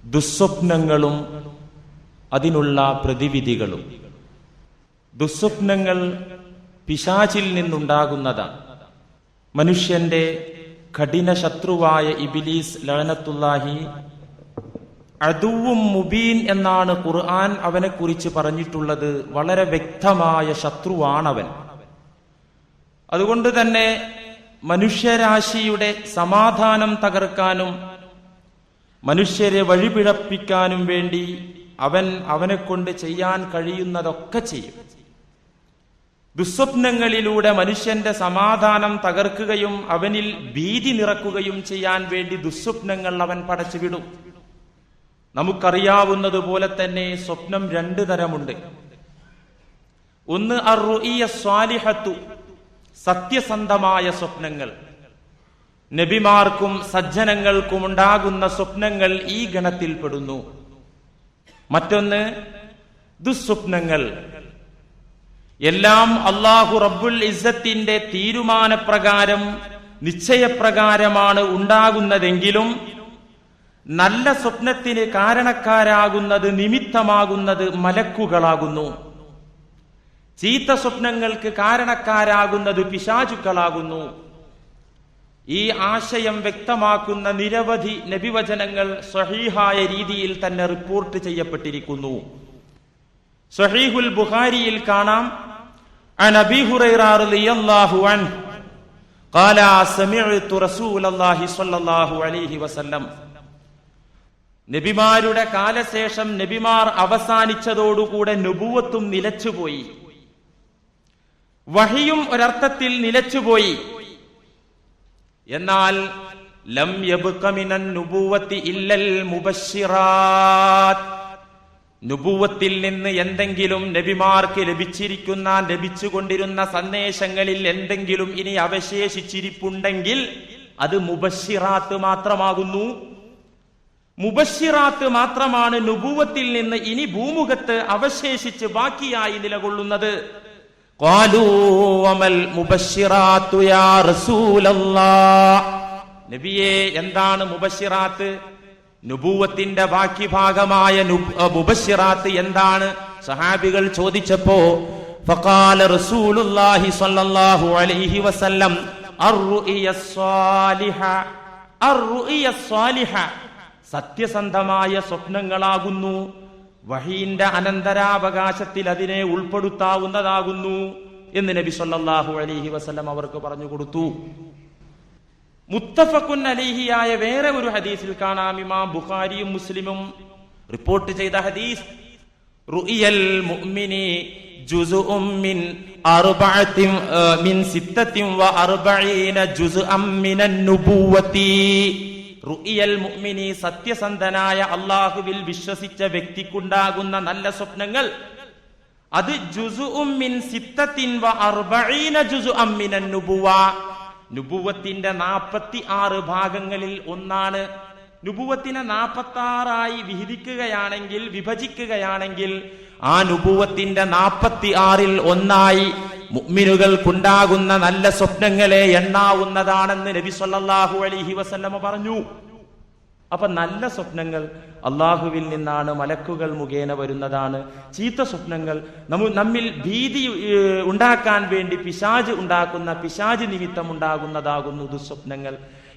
ദുസ്വപ്നങ്ങളും അതിനുള്ള പ്രതിവിധികളും. ദുസ്വപ്നങ്ങൾ പിശാചിൽ നിന്നുണ്ടാകുന്നതാണ്. മനുഷ്യന്റെ കഠിന ശത്രുവായ ഇബ്ലീസ് ലഅനത്തുല്ലാഹി അദുവും മുബീൻ എന്നാണ് ഖുർആൻ അവനെ കുറിച്ച് പറഞ്ഞിട്ടുള്ളത്. വളരെ വ്യക്തമായ ശത്രുവാണവൻ. അതുകൊണ്ട് തന്നെ മനുഷ്യരാശിയുടെ സമാധാനം തകർക്കാനും മനുഷ്യരെ വഴിപിഴപ്പിക്കാനും വേണ്ടി അവനെ കൊണ്ട് ചെയ്യാൻ കഴിയുന്നതൊക്കെ ചെയ്യും. ദുസ്വപ്നങ്ങളിലൂടെ മനുഷ്യന്റെ സമാധാനം തകർക്കുകയും അവനിൽ ഭീതി നിറക്കുകയും ചെയ്യാൻ വേണ്ടി ദുസ്വപ്നങ്ങൾ അവൻ പടച്ചുവിടും. നമുക്കറിയാവുന്നതുപോലെ തന്നെ സ്വപ്നം രണ്ടു തരമുണ്ട്. ഒന്ന് അർറുഇയ സ്വാലിഹത്തു, സത്യസന്ധമായ സ്വപ്നങ്ങൾ. നബിമാർക്കും സജ്ജനങ്ങൾക്കും ഉണ്ടാകുന്ന സ്വപ്നങ്ങൾ ഈ ഗണത്തിൽപ്പെടുന്നു. മറ്റൊന്ന് ദുസ്വപ്നങ്ങൾ. എല്ലാം അല്ലാഹു റബ്ബുൽ ഇസ്സത്തിന്റെ തീരുമാനപ്രകാരം നിശ്ചയപ്രകാരമാണ് ഉണ്ടാകുന്നതെങ്കിലും നല്ല സ്വപ്നത്തിന് കാരണക്കാരാകുന്നത്, നിമിത്തമാകുന്നത് മലക്കുകളാകുന്നു. ചീത്ത സ്വപ്നങ്ങൾക്ക് കാരണക്കാരാകുന്നത് പിശാചുക്കളാകുന്നു. ഈ ആശയം വ്യക്തമാക്കുന്ന നിരവധി നബിവചനങ്ങൾ സ്വഹീഹായ രീതിയിൽ തന്നെ റിപ്പോർട്ട് ചെയ്യപ്പെട്ടിരിക്കുന്നു. സ്വഹീഹുൽ ബുഖാരിയിൽ കാണാം, അൻ അബീ ഹുറൈറ റളിയല്ലാഹു അൻഹു ഖാല സമിഅ്തു റസൂലല്ലാഹി സ്വല്ലല്ലാഹു അലൈഹി വസല്ലം. നബിമാരുടെ കാലശേഷം നബിമാർ അവസാനിച്ചതോടുകൂടെ നുബുവത്തും നിലച്ചുപോയി, വഹിയും ഒരർത്ഥത്തിൽ നിലച്ചുപോയി. എന്നാൽ ലം യബ്ഖ മിനൻ നുബുവത്തി ഇല്ലൽ മുബശ്ശിറാത്ത്, നുബുവത്തിൽ നിന്ന് എന്തെങ്കിലും നബിമാർക്ക് ലഭിച്ചുകൊണ്ടിരുന്ന സന്ദേശങ്ങളിൽ എന്തെങ്കിലും ഇനി അവശേഷിച്ചിരിപ്പുണ്ടെങ്കിൽ അത് മുബശ്ശിറാത്ത് മാത്രമാകുന്നു. മുബശ്ശിറാത്ത് മാത്രമാണ് നുബുവത്തിൽ നിന്ന് ഇനി ഭൂമുഖത്ത് അവശേഷിച്ച് ബാക്കിയായി നിലകൊള്ളുന്നത്. ഖാലൂ വമൽ മുബശ്ശിറാത്തു യാ റസൂലല്ലാഹ്, നബിയേ എന്താണ് മുബശ്ശിറാത്ത്? നുബുവത്തിന്റെ ബാക്കി ഭാഗമായ മുബശ്ശിറാത്ത് എന്താണ്? സഹാബികൾ ചോദിച്ചപ്പോ ഫഖാല റസൂലുള്ളാഹി സ്വല്ലല്ലാഹു അലൈഹി വസല്ലം അർറുഇയ സ്വാലിഹ, അർറുഇയ സ്വാലിഹ, സത്യസന്ധമായ സ്വപ്നങ്ങളാകുന്നു. വഹീന്റെ അനന്തരാവകാശത്തിൽ അതിനെ ഉൾപ്പെടുത്താവുന്നതാകുന്നു എന്ന് നബി സല്ലല്ലാഹു അലൈഹി വസല്ലം അവർക്ക് പറഞ്ഞു കൊടുത്തു. മുത്തഫഖുൻ അലൈഹിയായ വേറെ ഒരു ഹദീസിൽ കാണാം, ഇമാം ബുഖാരിയും മുസ്ലിമും റിപ്പോർട്ട് ചെയ്ത ഹദീസ്, റുഇയൽ മുഅ്മിനി ജുസ്ഉം മിൻ അർബഅത്തിൻ മിൻ സിത്തത്തിൻ വഅർബഈന ജുസ്അം മിനൻ നുബുവത്തി. റുഇയൽ മുഅ്മിനി, സത്യസന്ധനായ അല്ലാഹുവിൽ വിശ്വസിച്ച വ്യക്തിക്കുണ്ടാകുന്ന നല്ല സ്വപ്നങ്ങൾ, അത് ജുസ്ഉം മിൻ സിത്തത്തിൻ വഅർബഈന ജുസ്അം മിനൻ നുബുവ, നുബുവത്തിന്റെ 46 ഭാഗങ്ങളിൽ ഒന്നാണ്. നുബുവത്തിനെ 46 വിഭജിക്കുകയാണെങ്കിൽ ആ നുബുവത്തിന്റെ 46-ൽ ഒന്നായി മുഅ്മിനുകൾക്കുണ്ടാകുന്ന നല്ല സ്വപ്നങ്ങളെ എണ്ണാവുന്നതാണെന്ന് നബി സല്ലല്ലാഹു അലൈഹി വസല്ലമ പറഞ്ഞു. അപ്പൊ നല്ല സ്വപ്നങ്ങൾ അള്ളാഹുവിൽ നിന്നാണ്, മലക്കുകൾ മുഖേന വരുന്നതാണ്. ചീത്ത സ്വപ്നങ്ങൾ നമ്മിൽ ഭീതി ഉണ്ടാക്കാൻ വേണ്ടി പിശാച് നിമിത്തം ഉണ്ടാകുന്നതാകുന്നു ദുസ്വപ്നങ്ങൾ.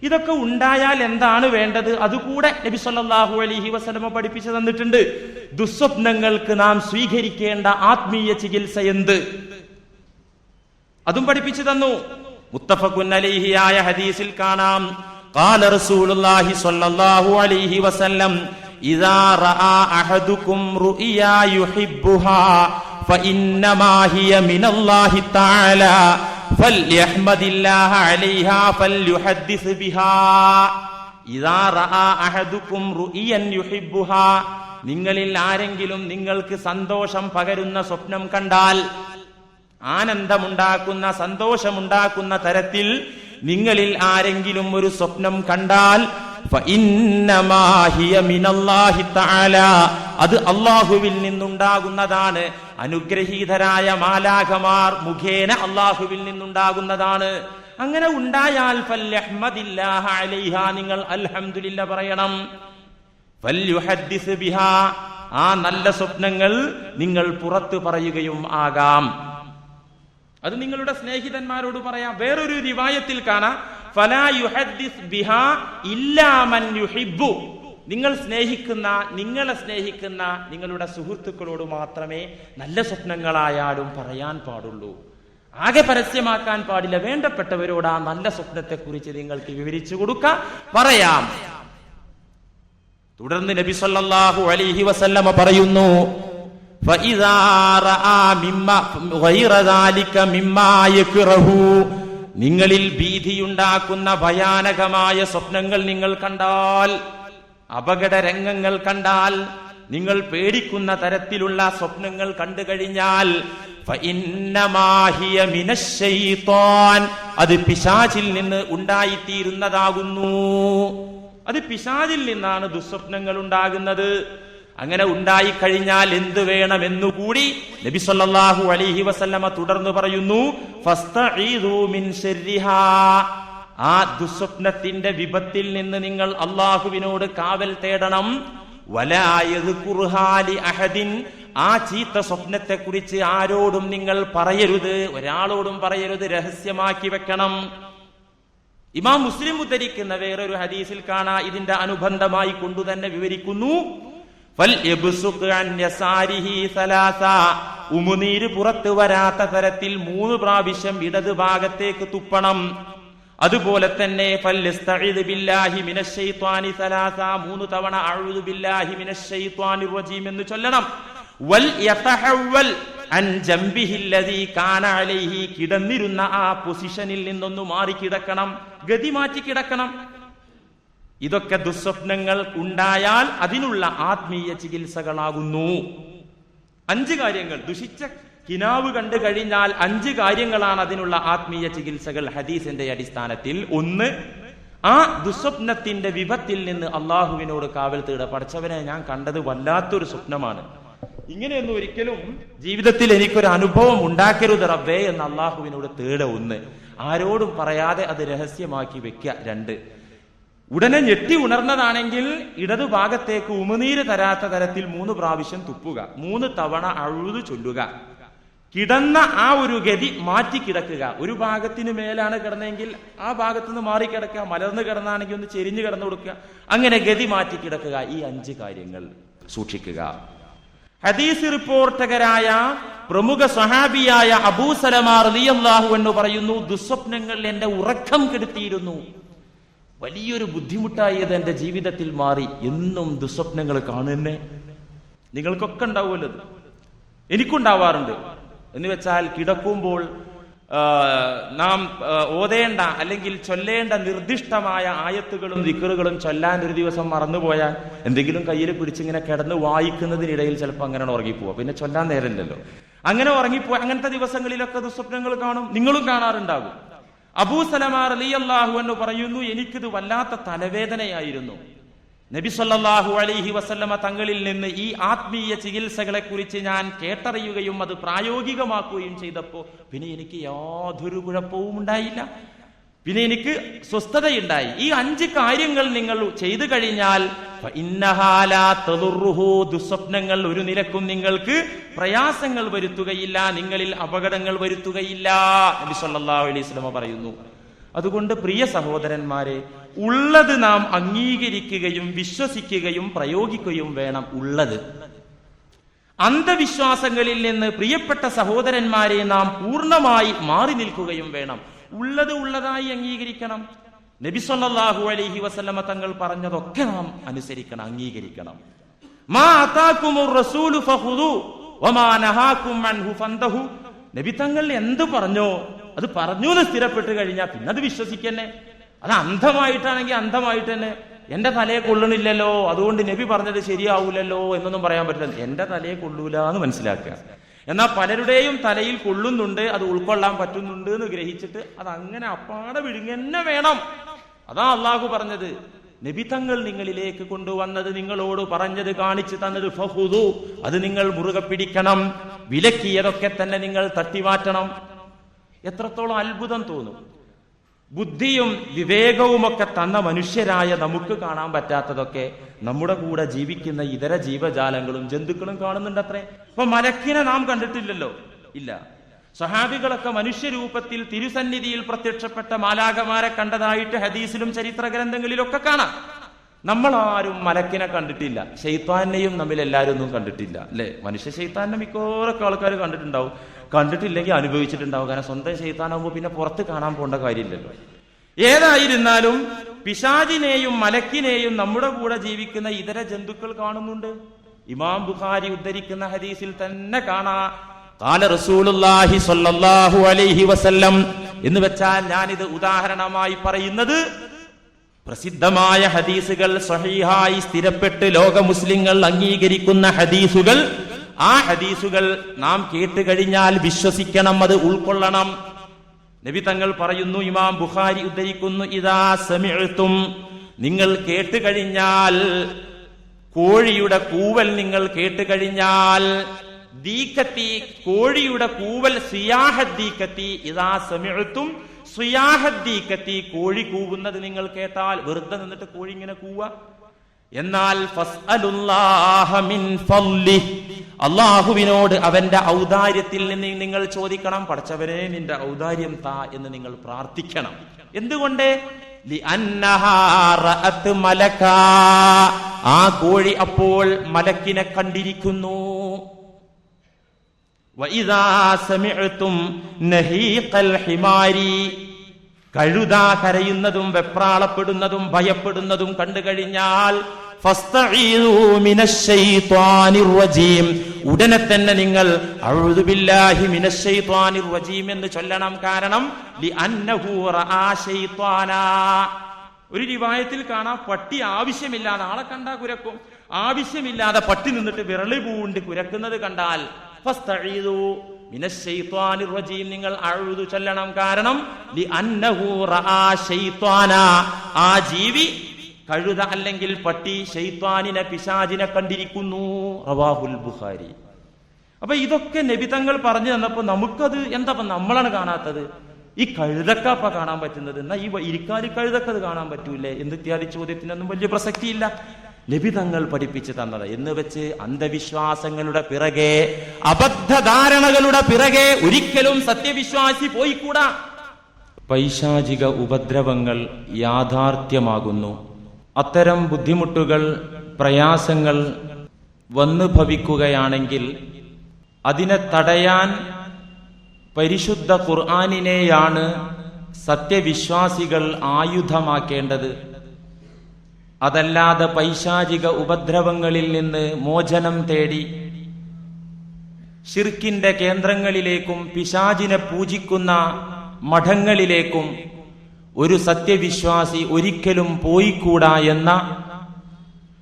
ഇതൊക്കെ ഉണ്ടായാൽ എന്താണ് വേണ്ടത്? അതുകൂടെ നബി സല്ലല്ലാഹു അലൈഹി വസല്ലമ പഠിപ്പിച്ചു തന്നിട്ടുണ്ട്. ദുസ്വപ്നങ്ങൾക്ക് നാം സ്വീകരിക്കേണ്ട ആത്മീയ ചികിത്സ എന്ത്, അതും പഠിപ്പിച്ചു തന്നു. മുത്തഫഖുൻ അലൈഹിയായ ഹദീസിൽ കാണാം, ഖാല റസൂലുള്ളാഹി സ്വല്ലല്ലാഹു അലൈഹി വസല്ലം ഇദാ റആ അഹദുകും റുഇയാ യുഹിബ്ബുഹാ ഫഇന്നമാ ഹിയ മിനല്ലാഹി തആല ഫൽയഹ്മദില്ലാഹ അലൈഹാ ഫൽയുഹദ്ദിസ് ബിഹാ. ഇദാ റആ അഹദുകും റുഇയൻ യുഹിബ്ബുഹാ, നിങ്ങളിൽ ആരെങ്കിലും നിങ്ങൾക്ക് സന്തോഷം പകരുന്ന സ്വപ്നം കണ്ടാൽ, ആനന്ദമുണ്ടാക്കുന്ന സന്തോഷമുണ്ടാക്കുന്ന തരത്തിൽ നിങ്ങളിൽ ആരെങ്കിലും ഒരു സ്വപ്നം കണ്ടാൽ ഫഇന്നമാ ഹിയ മിനല്ലാഹി തആല, അത് അല്ലാഹുവിൽ നിന്നുണ്ടാകുന്നതാണ്. അനുഗ്രഹീതരായ മാലാഖമാർ മുഖേന അല്ലാഹുവിൽ നിന്നുണ്ടാകുന്നതാണ്. അങ്ങനെ ഉണ്ടായാൽ ഫൽയഹ്മദില്ലാഹ അലൈഹാ, നിങ്ങൾ അൽഹംദുലില്ലാഹ് പറയണം. ഫൽയുഹദ്ദിസ് ബിഹാ, ആ നല്ല സ്വപ്നങ്ങൾ നിങ്ങൾ പുറത്തു പറയുകയും ആകാം. അത് നിങ്ങളുടെ സ്നേഹിതന്മാരോട് പറയാം. വേറൊരു റിവായത്തിൽ കാണാം, ഫലാ യുഹദ്ദിസ് ബിഹാ ഇല്ലാ മൻ യുഹിബ്ബു, നിങ്ങളെ സ്നേഹിക്കുന്ന നിങ്ങളുടെ സുഹൃത്തുക്കളോട് മാത്രമേ നല്ല സ്വപ്നങ്ങളായാലും പറയാൻ പാടുള്ളൂ. ആകെ പരസ്യമാക്കാൻ പാടില്ല. വേണ്ടപ്പെട്ടവരോട് ആ നല്ല സ്വപ്നത്തെ കുറിച്ച് നിങ്ങൾക്ക് വിവരിച്ചു കൊടുക്കാം, പറയാം. തുടർന്ന് നബി സല്ലല്ലാഹു അലൈഹി വസല്ലമ പറയുന്നു, ഫഇദാ റആ മിമ്മാ ഗൈറ ദാലിക മിമ്മാ യക്റഹു, നിങ്ങളിൽ ഭീതിയുണ്ടാക്കുന്ന ഭയാനകമായ സ്വപ്നങ്ങൾ നിങ്ങൾ കണ്ടാൽ, അപകട രംഗങ്ങൾ കണ്ടാൽ, നിങ്ങൾ പേടിക്കുന്ന തരത്തിലുള്ള സ്വപ്നങ്ങൾ കണ്ടു കഴിഞ്ഞാൽ, ഫഇന്നമാ ഹിയ മിനശ്ശൈത്വാൻ, അത് പിശാചിൽ നിന്ന് ഉണ്ടായിത്തീരുന്നതാകുന്നു. അത് പിശാചിൽ നിന്നാണ് ദുസ്വപ്നങ്ങൾ ഉണ്ടാകുന്നത്. അങ്ങനെ ഉണ്ടായിക്കഴിഞ്ഞാൽ എന്ത് വേണമെന്നുകൂടി നബി സല്ലല്ലാഹു അലൈഹി വസല്ലമ തുടർന്ന് പറയുന്നു, ഫസ്തഈദു മിൻ ശർരിഹാ, ആ ദുസ്വപ്നത്തിന്റെ വിപത്തിൽ നിന്ന് നിങ്ങൾ അള്ളാഹുവിനോട് കാവൽ തേടണം. വലാ യദ്കുർഹാ ലി അഹദിൻ, ആ ചീത്ത സ്വപ്നത്തെ കുറിച്ച് ആരോടും നിങ്ങൾ പറയരുത്, ഒരാളോടും പറയരുത്, രഹസ്യമാക്കി വെക്കണം. ഇമാം മുസ്ലിം ഉദ്ധരിക്കുന്ന വേറൊരു ഹദീസിൽ കാണാ, ഇതിന്റെ അനുബന്ധമായി കൊണ്ടുതന്നെ വിവരിക്കുന്നു, ഉമുനീര് പുറത്തു വരാത്ത തരത്തിൽ 3 പ്രാവശ്യം ഇടത് ഭാഗത്തേക്ക് തുപ്പണം. അതുപോലെ തന്നെ 3 തവണ അഊദു ബില്ലാഹി മിനശ് ശൈത്വാനിർ റജീം എന്ന് ചൊല്ലണം. വൽ യതഹവൽ അൻ ജംബിഹി അല്ലദീ കാന അലൈഹി, കിടന്നിരുന്ന ആ പൊസിഷനിൽ നിന്നൊന്ന് മാറി കിടക്കണം, ഗതി മാറ്റി കിടക്കണം. ഇതൊക്കെ ദുസ്വപ്നങ്ങൾ ഉണ്ടായാൽ അതിനുള്ള ആത്മീയ ചികിത്സകളാകുന്നു. 5 കാര്യങ്ങൾ, ദുഷിച്ച കിനാവ് കണ്ടു കഴിഞ്ഞാൽ 5 കാര്യങ്ങളാണ് അതിനുള്ള ആത്മീയ ചികിത്സകൾ ഹദീസിന്റെ അടിസ്ഥാനത്തിൽ. 1, ആ ദുസ്വപ്നത്തിന്റെ വിപത്തിൽ നിന്ന് അള്ളാഹുവിനോട് കാവൽ തേടുക. പടച്ചവനെ, ഞാൻ കണ്ടത് വല്ലാത്തൊരു സ്വപ്നമാണ്, ഇങ്ങനെയൊന്നും ഒരിക്കലും ജീവിതത്തിൽ എനിക്കൊരു അനുഭവം ഉണ്ടാക്കരുത് റബ്ബേ എന്ന് അള്ളാഹുവിനോട് തേടുക. 1, ആരോടും പറയാതെ അത് രഹസ്യമാക്കി വെക്കുക. 2, ഉടനെ ഞെട്ടി ഉണർന്നതാണെങ്കിൽ ഇടതു ഭാഗത്തേക്ക് ഉമിനീര് തരാത്ത തരത്തിൽ 3 പ്രാവശ്യം തുപ്പുക, 3 തവണ അഊദു ചൊല്ലുക. കിടന്ന ആ ഒരു ഗതി മാറ്റി കിടക്കുക. ഒരു ഭാഗത്തിന് മേലാണ് കിടന്നെങ്കിൽ ആ ഭാഗത്തുനിന്ന് മാറി കിടക്കുക, മലർന്ന് കിടന്നാണെങ്കിൽ ഒന്ന് ചെരിഞ്ഞു കിടന്നു കൊടുക്കുക, അങ്ങനെ ഗതി മാറ്റി കിടക്കുക. ഈ 5 കാര്യങ്ങൾ സൂക്ഷിക്കുക. ഹദീസ് റിപ്പോർട്ടകരായ പ്രമുഖ സ്വഹാബിയായ അബൂ സലമ റളിയല്ലാഹു അൻഹു പറയുന്നു, ദുസ്വപ്നങ്ങൾ എന്റെ ഉറക്കം കെടുത്തിയിരുന്നു, വലിയൊരു ബുദ്ധിമുട്ടായത് എന്റെ ജീവിതത്തിൽ മാറി. എന്നും ദുസ്വപ്നങ്ങൾ കാണുന്നേ. നിങ്ങൾക്കൊക്കെ ഉണ്ടാവുമല്ലോ, എനിക്കുണ്ടാവാറുണ്ട്. എന്ന് വെച്ചാൽ കിടക്കുമ്പോൾ നാം ഓതേണ്ട അല്ലെങ്കിൽ ചൊല്ലേണ്ട നിർദ്ദിഷ്ടമായ ആയത്തുകളും ദിക്റുകളും ചൊല്ലാൻ ഒരു ദിവസം മറന്നുപോയാൽ എന്തെങ്കിലും കയ്യിൽ പിടിച്ചിങ്ങനെ കിടന്ന് വായിക്കുന്നതിനിടയിൽ ചിലപ്പോൾ അങ്ങനെ ഉറങ്ങിപ്പോവാ, പിന്നെ ചൊല്ലാൻ നേരമില്ലല്ലോ. അങ്ങനെ ഉറങ്ങിപ്പോ അങ്ങനത്തെ ദിവസങ്ങളിലൊക്കെ ദുസ്വപ്നങ്ങൾ കാണും, നിങ്ങളും കാണാറുണ്ടാകും. അബൂ സലമ റളിയല്ലാഹു അൻഹു പറയുന്നു, എനിക്കിത് വല്ലാത്ത തലവേദനയായിരുന്നു. നബി സല്ലല്ലാഹു അലൈഹി വസല്ലമ തങ്ങളിൽ നിന്ന് ഈ ആത്മീയ ചികിത്സകളെ കുറിച്ച് ഞാൻ കേട്ടറിയുകയും അത് പ്രായോഗികമാക്കുകയും ചെയ്തപ്പോ പിന്നെ എനിക്ക് യാതൊരു കുഴപ്പവും ഉണ്ടായില്ല, പിന്നെ എനിക്ക് സ്വസ്ഥതയുണ്ടായി. ഈ 5 കാര്യങ്ങൾ നിങ്ങൾ ചെയ്തു കഴിഞ്ഞാൽ ദുസ്വപ്നങ്ങൾ ഒരു നിലക്കും നിങ്ങൾക്ക് പ്രയാസങ്ങൾ വരുത്തുകയില്ല, നിങ്ങളിൽ അപകടങ്ങൾ വരുത്തുകയില്ല, നബി സല്ലല്ലാഹു അലൈഹി വസല്ലമ പറയുന്നു. അതുകൊണ്ട് പ്രിയ സഹോദരന്മാരെ, ഉള്ളത് നാം അംഗീകരിക്കുകയും വിശ്വസിക്കുകയും പ്രയോഗിക്കുകയും വേണം. ഉള്ളത്, അന്ധവിശ്വാസങ്ങളിൽ നിന്ന് പ്രിയപ്പെട്ട സഹോദരന്മാരെ നാം പൂർണ്ണമായി മാറി നിൽക്കുകയും വേണം. ഉള്ളത് ഉള്ളതായി അംഗീകരിക്കണം. നബി സല്ലല്ലാഹു അലൈഹി വസല്ലമ തങ്ങൾ പറഞ്ഞതൊക്കെ നാം അനുസരിക്കണം, അംഗീകരിക്കണം. മാ അതാകുമുർ റസൂലു ഫഖുദു വമാ നഹാകും അൻഹു ഫന്തഹു. നബി തങ്ങൾ എന്ത് പറഞ്ഞോ അത് പറഞ്ഞു എന്ന് സ്ഥിരപ്പെട്ട് കഴിഞ്ഞാൽ പിന്നെ അത് വിശ്വസിക്കന്നെ. അത് അന്ധമായിട്ടാണെങ്കിൽ അന്ധമായിട്ട് തന്നെ. എന്റെ തലയെ കൊള്ളണില്ലല്ലോ, അതുകൊണ്ട് നബി പറഞ്ഞത് ശരിയാവൂലല്ലോ എന്നൊന്നും പറയാൻ പറ്റില്ല. എന്റെ തലയെ കൊള്ളൂല എന്ന് മനസ്സിലാക്കുക. എന്നാൽ പലരുടെയും തലയിൽ കൊള്ളുന്നുണ്ട്, അത് ഉൾക്കൊള്ളാൻ പറ്റുന്നുണ്ട് എന്ന് ഗ്രഹിച്ചിട്ട് അത് അങ്ങനെ അപ്പാടെ വിഴുങ്ങന്നെ വേണം. അതാ അള്ളാഹു പറഞ്ഞത്. നബി തങ്ങൾ നിങ്ങളിലേക്ക് കൊണ്ടുവന്നത്, നിങ്ങളോട് പറഞ്ഞത്, കാണിച്ചു തന്നത് ഫഖുദു, അത് നിങ്ങൾ മുറുകെ പിടിക്കണം. വിലക്കിയതൊക്കെ തന്നെ നിങ്ങൾ തട്ടിമാറ്റണം. എത്രത്തോളം അത്ഭുതം തോന്നും. ബുദ്ധിയും വിവേകവുമൊക്കെ തന്ന മനുഷ്യരായ നമുക്ക് കാണാൻ പറ്റാത്തതൊക്കെ നമ്മുടെ കൂടെ ജീവിക്കുന്ന ഇതര ജീവജാലങ്ങളും ജന്തുക്കളും കാണുന്നുണ്ടത്രേ. അപ്പൊ മലക്കിനെ നാം കണ്ടിട്ടില്ലല്ലോ, ഇല്ല. സഹാബികളൊക്കെ മനുഷ്യരൂപത്തിൽ തിരുസന്നിധിയിൽ പ്രത്യക്ഷപ്പെട്ട മാലാഖമാരെ കണ്ടതായിട്ട് ഹദീസിലും ചരിത്ര ഗ്രന്ഥങ്ങളിലൊക്കെ കാണാം. നമ്മളാരും മലക്കിനെ കണ്ടിട്ടില്ല, ശൈത്താനെയും നമ്മിൽ എല്ലാവരും ഒന്നും കണ്ടിട്ടില്ല, അല്ലെ? മനുഷ്യ ശൈത്താനെ മിക്കോരൊക്കെ ആൾക്കാർ കണ്ടിട്ടുണ്ടാവും, കണ്ടിട്ടില്ലെങ്കിൽ അനുഭവിച്ചിട്ടുണ്ടാവും. കാരണം സ്വന്തം ശൈത്താനാകുമ്പോൾ പിന്നെ പുറത്ത് കാണാൻ പോകേണ്ട കാര്യമില്ലല്ലോ. ഏതായിരുന്നാലും പിശാചിനെയും മലക്കിനെയും നമ്മുടെ കൂടെ ജീവിക്കുന്ന ഇതര ജന്തുക്കൾ കാണുന്നുണ്ട്. ഇമാം ബുഖാരി ഉദ്ധരിക്കുന്ന ഹദീസിൽ തന്നെ കാണാ ഖാല റസൂലുള്ളാഹി സ്വല്ലല്ലാഹു അലൈഹി വസല്ലം എന്ന് വെച്ചാൽ ഞാനിത് ഉദാഹരണമായി പറയുന്നത് പ്രസിദ്ധമായ ഹദീസുകൾ, സ്വഹീഹായി സ്ഥിരപ്പെട്ട് ലോക മുസ്ലിങ്ങൾ അംഗീകരിക്കുന്ന ഹദീസുകൾ. ആ ഹദീസുകൾ നാം കേട്ട് കഴിഞ്ഞാൽ വിശ്വസിക്കണം, അത് ഉൾക്കൊള്ളണം. നബി തങ്ങൾ പറയുന്നു, ഇമാം ബുഖാരി ഉദ്ധരിക്കുന്നു, ഇദാ സമിഅ്തും, നിങ്ങൾ കേട്ട് കഴിഞ്ഞാൽ, കോഴിയുടെ കൂവൽ നിങ്ങൾ കേട്ട് കഴിഞ്ഞാൽ, ദീക്കത്തി, കോഴിയുടെ കൂവൽ, സിയാഹദ്ദീക്കത്തി, ഇദാ സമിഅ്തും സിയാഹദ്ദീക്കത്തി, കോഴി കൂവുന്നത് നിങ്ങൾ കേട്ടാൽ, വെറുതെ നിന്നിട്ട് കോഴി ഇങ്ങനെ കൂവ. എന്നാൽ ഫസ്അലുല്ലാഹ മിൻ ഫളിഹി, അല്ലാഹുവിനോട് അവന്റെ ഔദാര്യത്തിൽ നിന്ന് നിങ്ങൾ ചോദിക്കണം. പടച്ചവനെ നിന്റെ ഔദാര്യം താ എന്ന് നിങ്ങൾ പ്രാർത്ഥിക്കണം. എന്തുകൊണ്ട്? ലിഅന്നഹാ റഅത് മലകാ, ആ കോഴി അപ്പോൾ മലക്കിനെ കണ്ടിരിക്കുന്നു. വഇദാ സമിഅ്തും നഹീഖൽ ഹിമാരി, കഴുത കരയുന്നതും വെപ്രാളപ്പെടുന്നതും ഭയപ്പെടുന്നതും കണ്ടു കഴിഞ്ഞാൽ ഫസ്തഈദൂ മിനശ്ശൈത്വാനിർ റജീം, ഉടനെ തന്നെ നിങ്ങൾ അഊദു ബില്ലാഹി മിനശ്ശൈത്വാനിർ റജീം എന്ന് ചൊല്ലണം. കാരണം ലിഅന്നഹു റആ ശൈത്വാനാ. ഒരു റിവായത്തിൽ കാണാം, പട്ടി ആവശ്യമില്ലാതെ, ആളെ കണ്ടാ കുരക്കും, ആവശ്യമില്ലാതെ പട്ടി നിന്നിട്ട് വിരളി പൂണ്ട് കുരക്കുന്നത് കണ്ടാൽ ഫസ്തഈദൂ മിനശ്ശൈത്വാനിർ റജീം, നിങ്ങൾ അഊദു ചൊല്ലണം. കാരണം ലിഅന്നഹു റആ ശൈത്വാനാ, ആ ജീവി, കഴുത അല്ലെങ്കിൽ പട്ടി, ശൈത്വാനിനെ, പിശാചിനെ കണ്ടിരിക്കുന്നു. റവാഹുൽ ബുഖാരി. അപ്പൊ ഇതൊക്കെ നബി തങ്ങൾ പറഞ്ഞു തന്നപ്പോ നമുക്കത് എന്താ നമ്മളാണ് കാണാത്തത്? ഈ കഴുതക്കപ്പ കാണാൻ പറ്റുന്നത്, എന്നാ ഈ ഇരിക്കാലി കഴുതക്കത് കാണാൻ പറ്റൂലേ എന്നിത്യാദി ചോദ്യത്തിനൊന്നും വലിയ പ്രസക്തിയില്ല. നബി തങ്ങൾ പഠിപ്പിച്ചു തന്നത് എന്ന് വെച്ച് അന്ധവിശ്വാസങ്ങളുടെ പിറകെ, അബദ്ധധാരണകളുടെ പിറകെ ഒരിക്കലും സത്യവിശ്വാസി പോയിക്കൂടാ. പൈശാചിക ഉപദ്രവങ്ങൾ യാഥാർത്ഥ്യമാകുന്നു. അത്തരം ബുദ്ധിമുട്ടുകൾ, പ്രയാസങ്ങൾ വന്നു ഭവിക്കുകയാണെങ്കിൽ അതിനെ തടയാൻ പരിശുദ്ധ ഖുർആനിനെയാണ് സത്യവിശ്വാസികൾ ആയുധമാക്കേണ്ടത്. അതല്ലാതെ പൈശാചിക ഉപദ്രവങ്ങളിൽ നിന്ന് മോചനം തേടി ശിർക്കിന്റെ കേന്ദ്രങ്ങളിലേക്കും പിശാചിനെ പൂജിക്കുന്ന മഠങ്ങളിലേക്കും ഒരു സത്യവിശ്വാസി ഒരിക്കലും പോയിക്കൂടാ എന്ന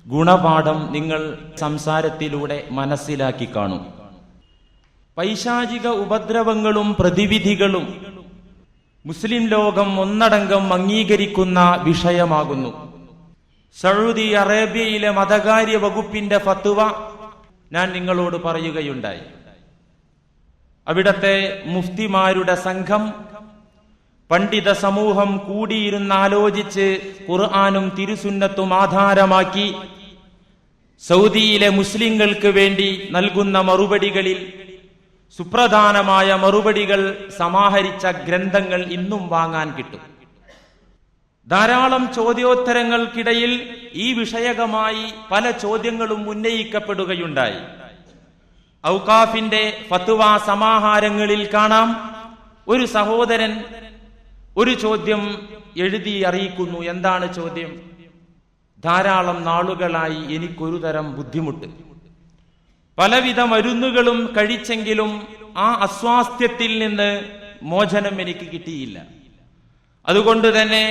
ഗുണപാഠം നിങ്ങൾ സംസാരത്തിലൂടെ മനസ്സിലാക്കി കാണും. പൈശാചിക ഉപദ്രവങ്ങളും പ്രതിവിധികളും മുസ്ലിം ലോകം ഒന്നടങ്കം അംഗീകരിക്കുന്ന വിഷയമാകുന്നു. സൗദി അറേബ്യയിലെ മതകാര്യ വകുപ്പിന്റെ ഫത്വ ഞാൻ നിങ്ങളോട് പറയുകയുണ്ടായി. അവിടത്തെ മുഫ്തിമാരുടെ സംഘം, പണ്ഡിത സമൂഹം കൂടിയിരുന്നാലോചിച്ച് ഖുർആനും തിരുസുന്നത്തും ആധാരമാക്കി സൗദിയിലെ മുസ്ലിങ്ങൾക്ക് വേണ്ടി നൽകുന്ന മറുപടികളിൽ സുപ്രധാനമായ മറുപടികൾ സമാഹരിച്ച ഗ്രന്ഥങ്ങൾ ഇന്നും വാങ്ങാൻ കിട്ടും. ധാരാളം ചോദ്യോത്തരങ്ങൾക്കിടയിൽ ഈ വിഷയകമായി പല ചോദ്യങ്ങളും ഉന്നയിക്കപ്പെടുകയുണ്ടായി. ഔഖാഫിന്റെ ഫത്വ സമാഹാരങ്ങളിൽ കാണാം, ഒരു സഹോദരൻ ഒരു ചോദ്യം എഴുതി അറിയിക്കുന്നു. എന്താണ് ചോദ്യം? ധാരാളം നാളുകളായി എനിക്കൊരു തരം ബുദ്ധിമുട്ട്, പലവിധ മരുന്നുകളും കഴിച്ചെങ്കിലും ആ അസ്വാസ്ഥ്യത്തിൽ നിന്ന് മോചനം എനിക്ക് കിട്ടിയില്ല. അതുകൊണ്ട് തന്നെ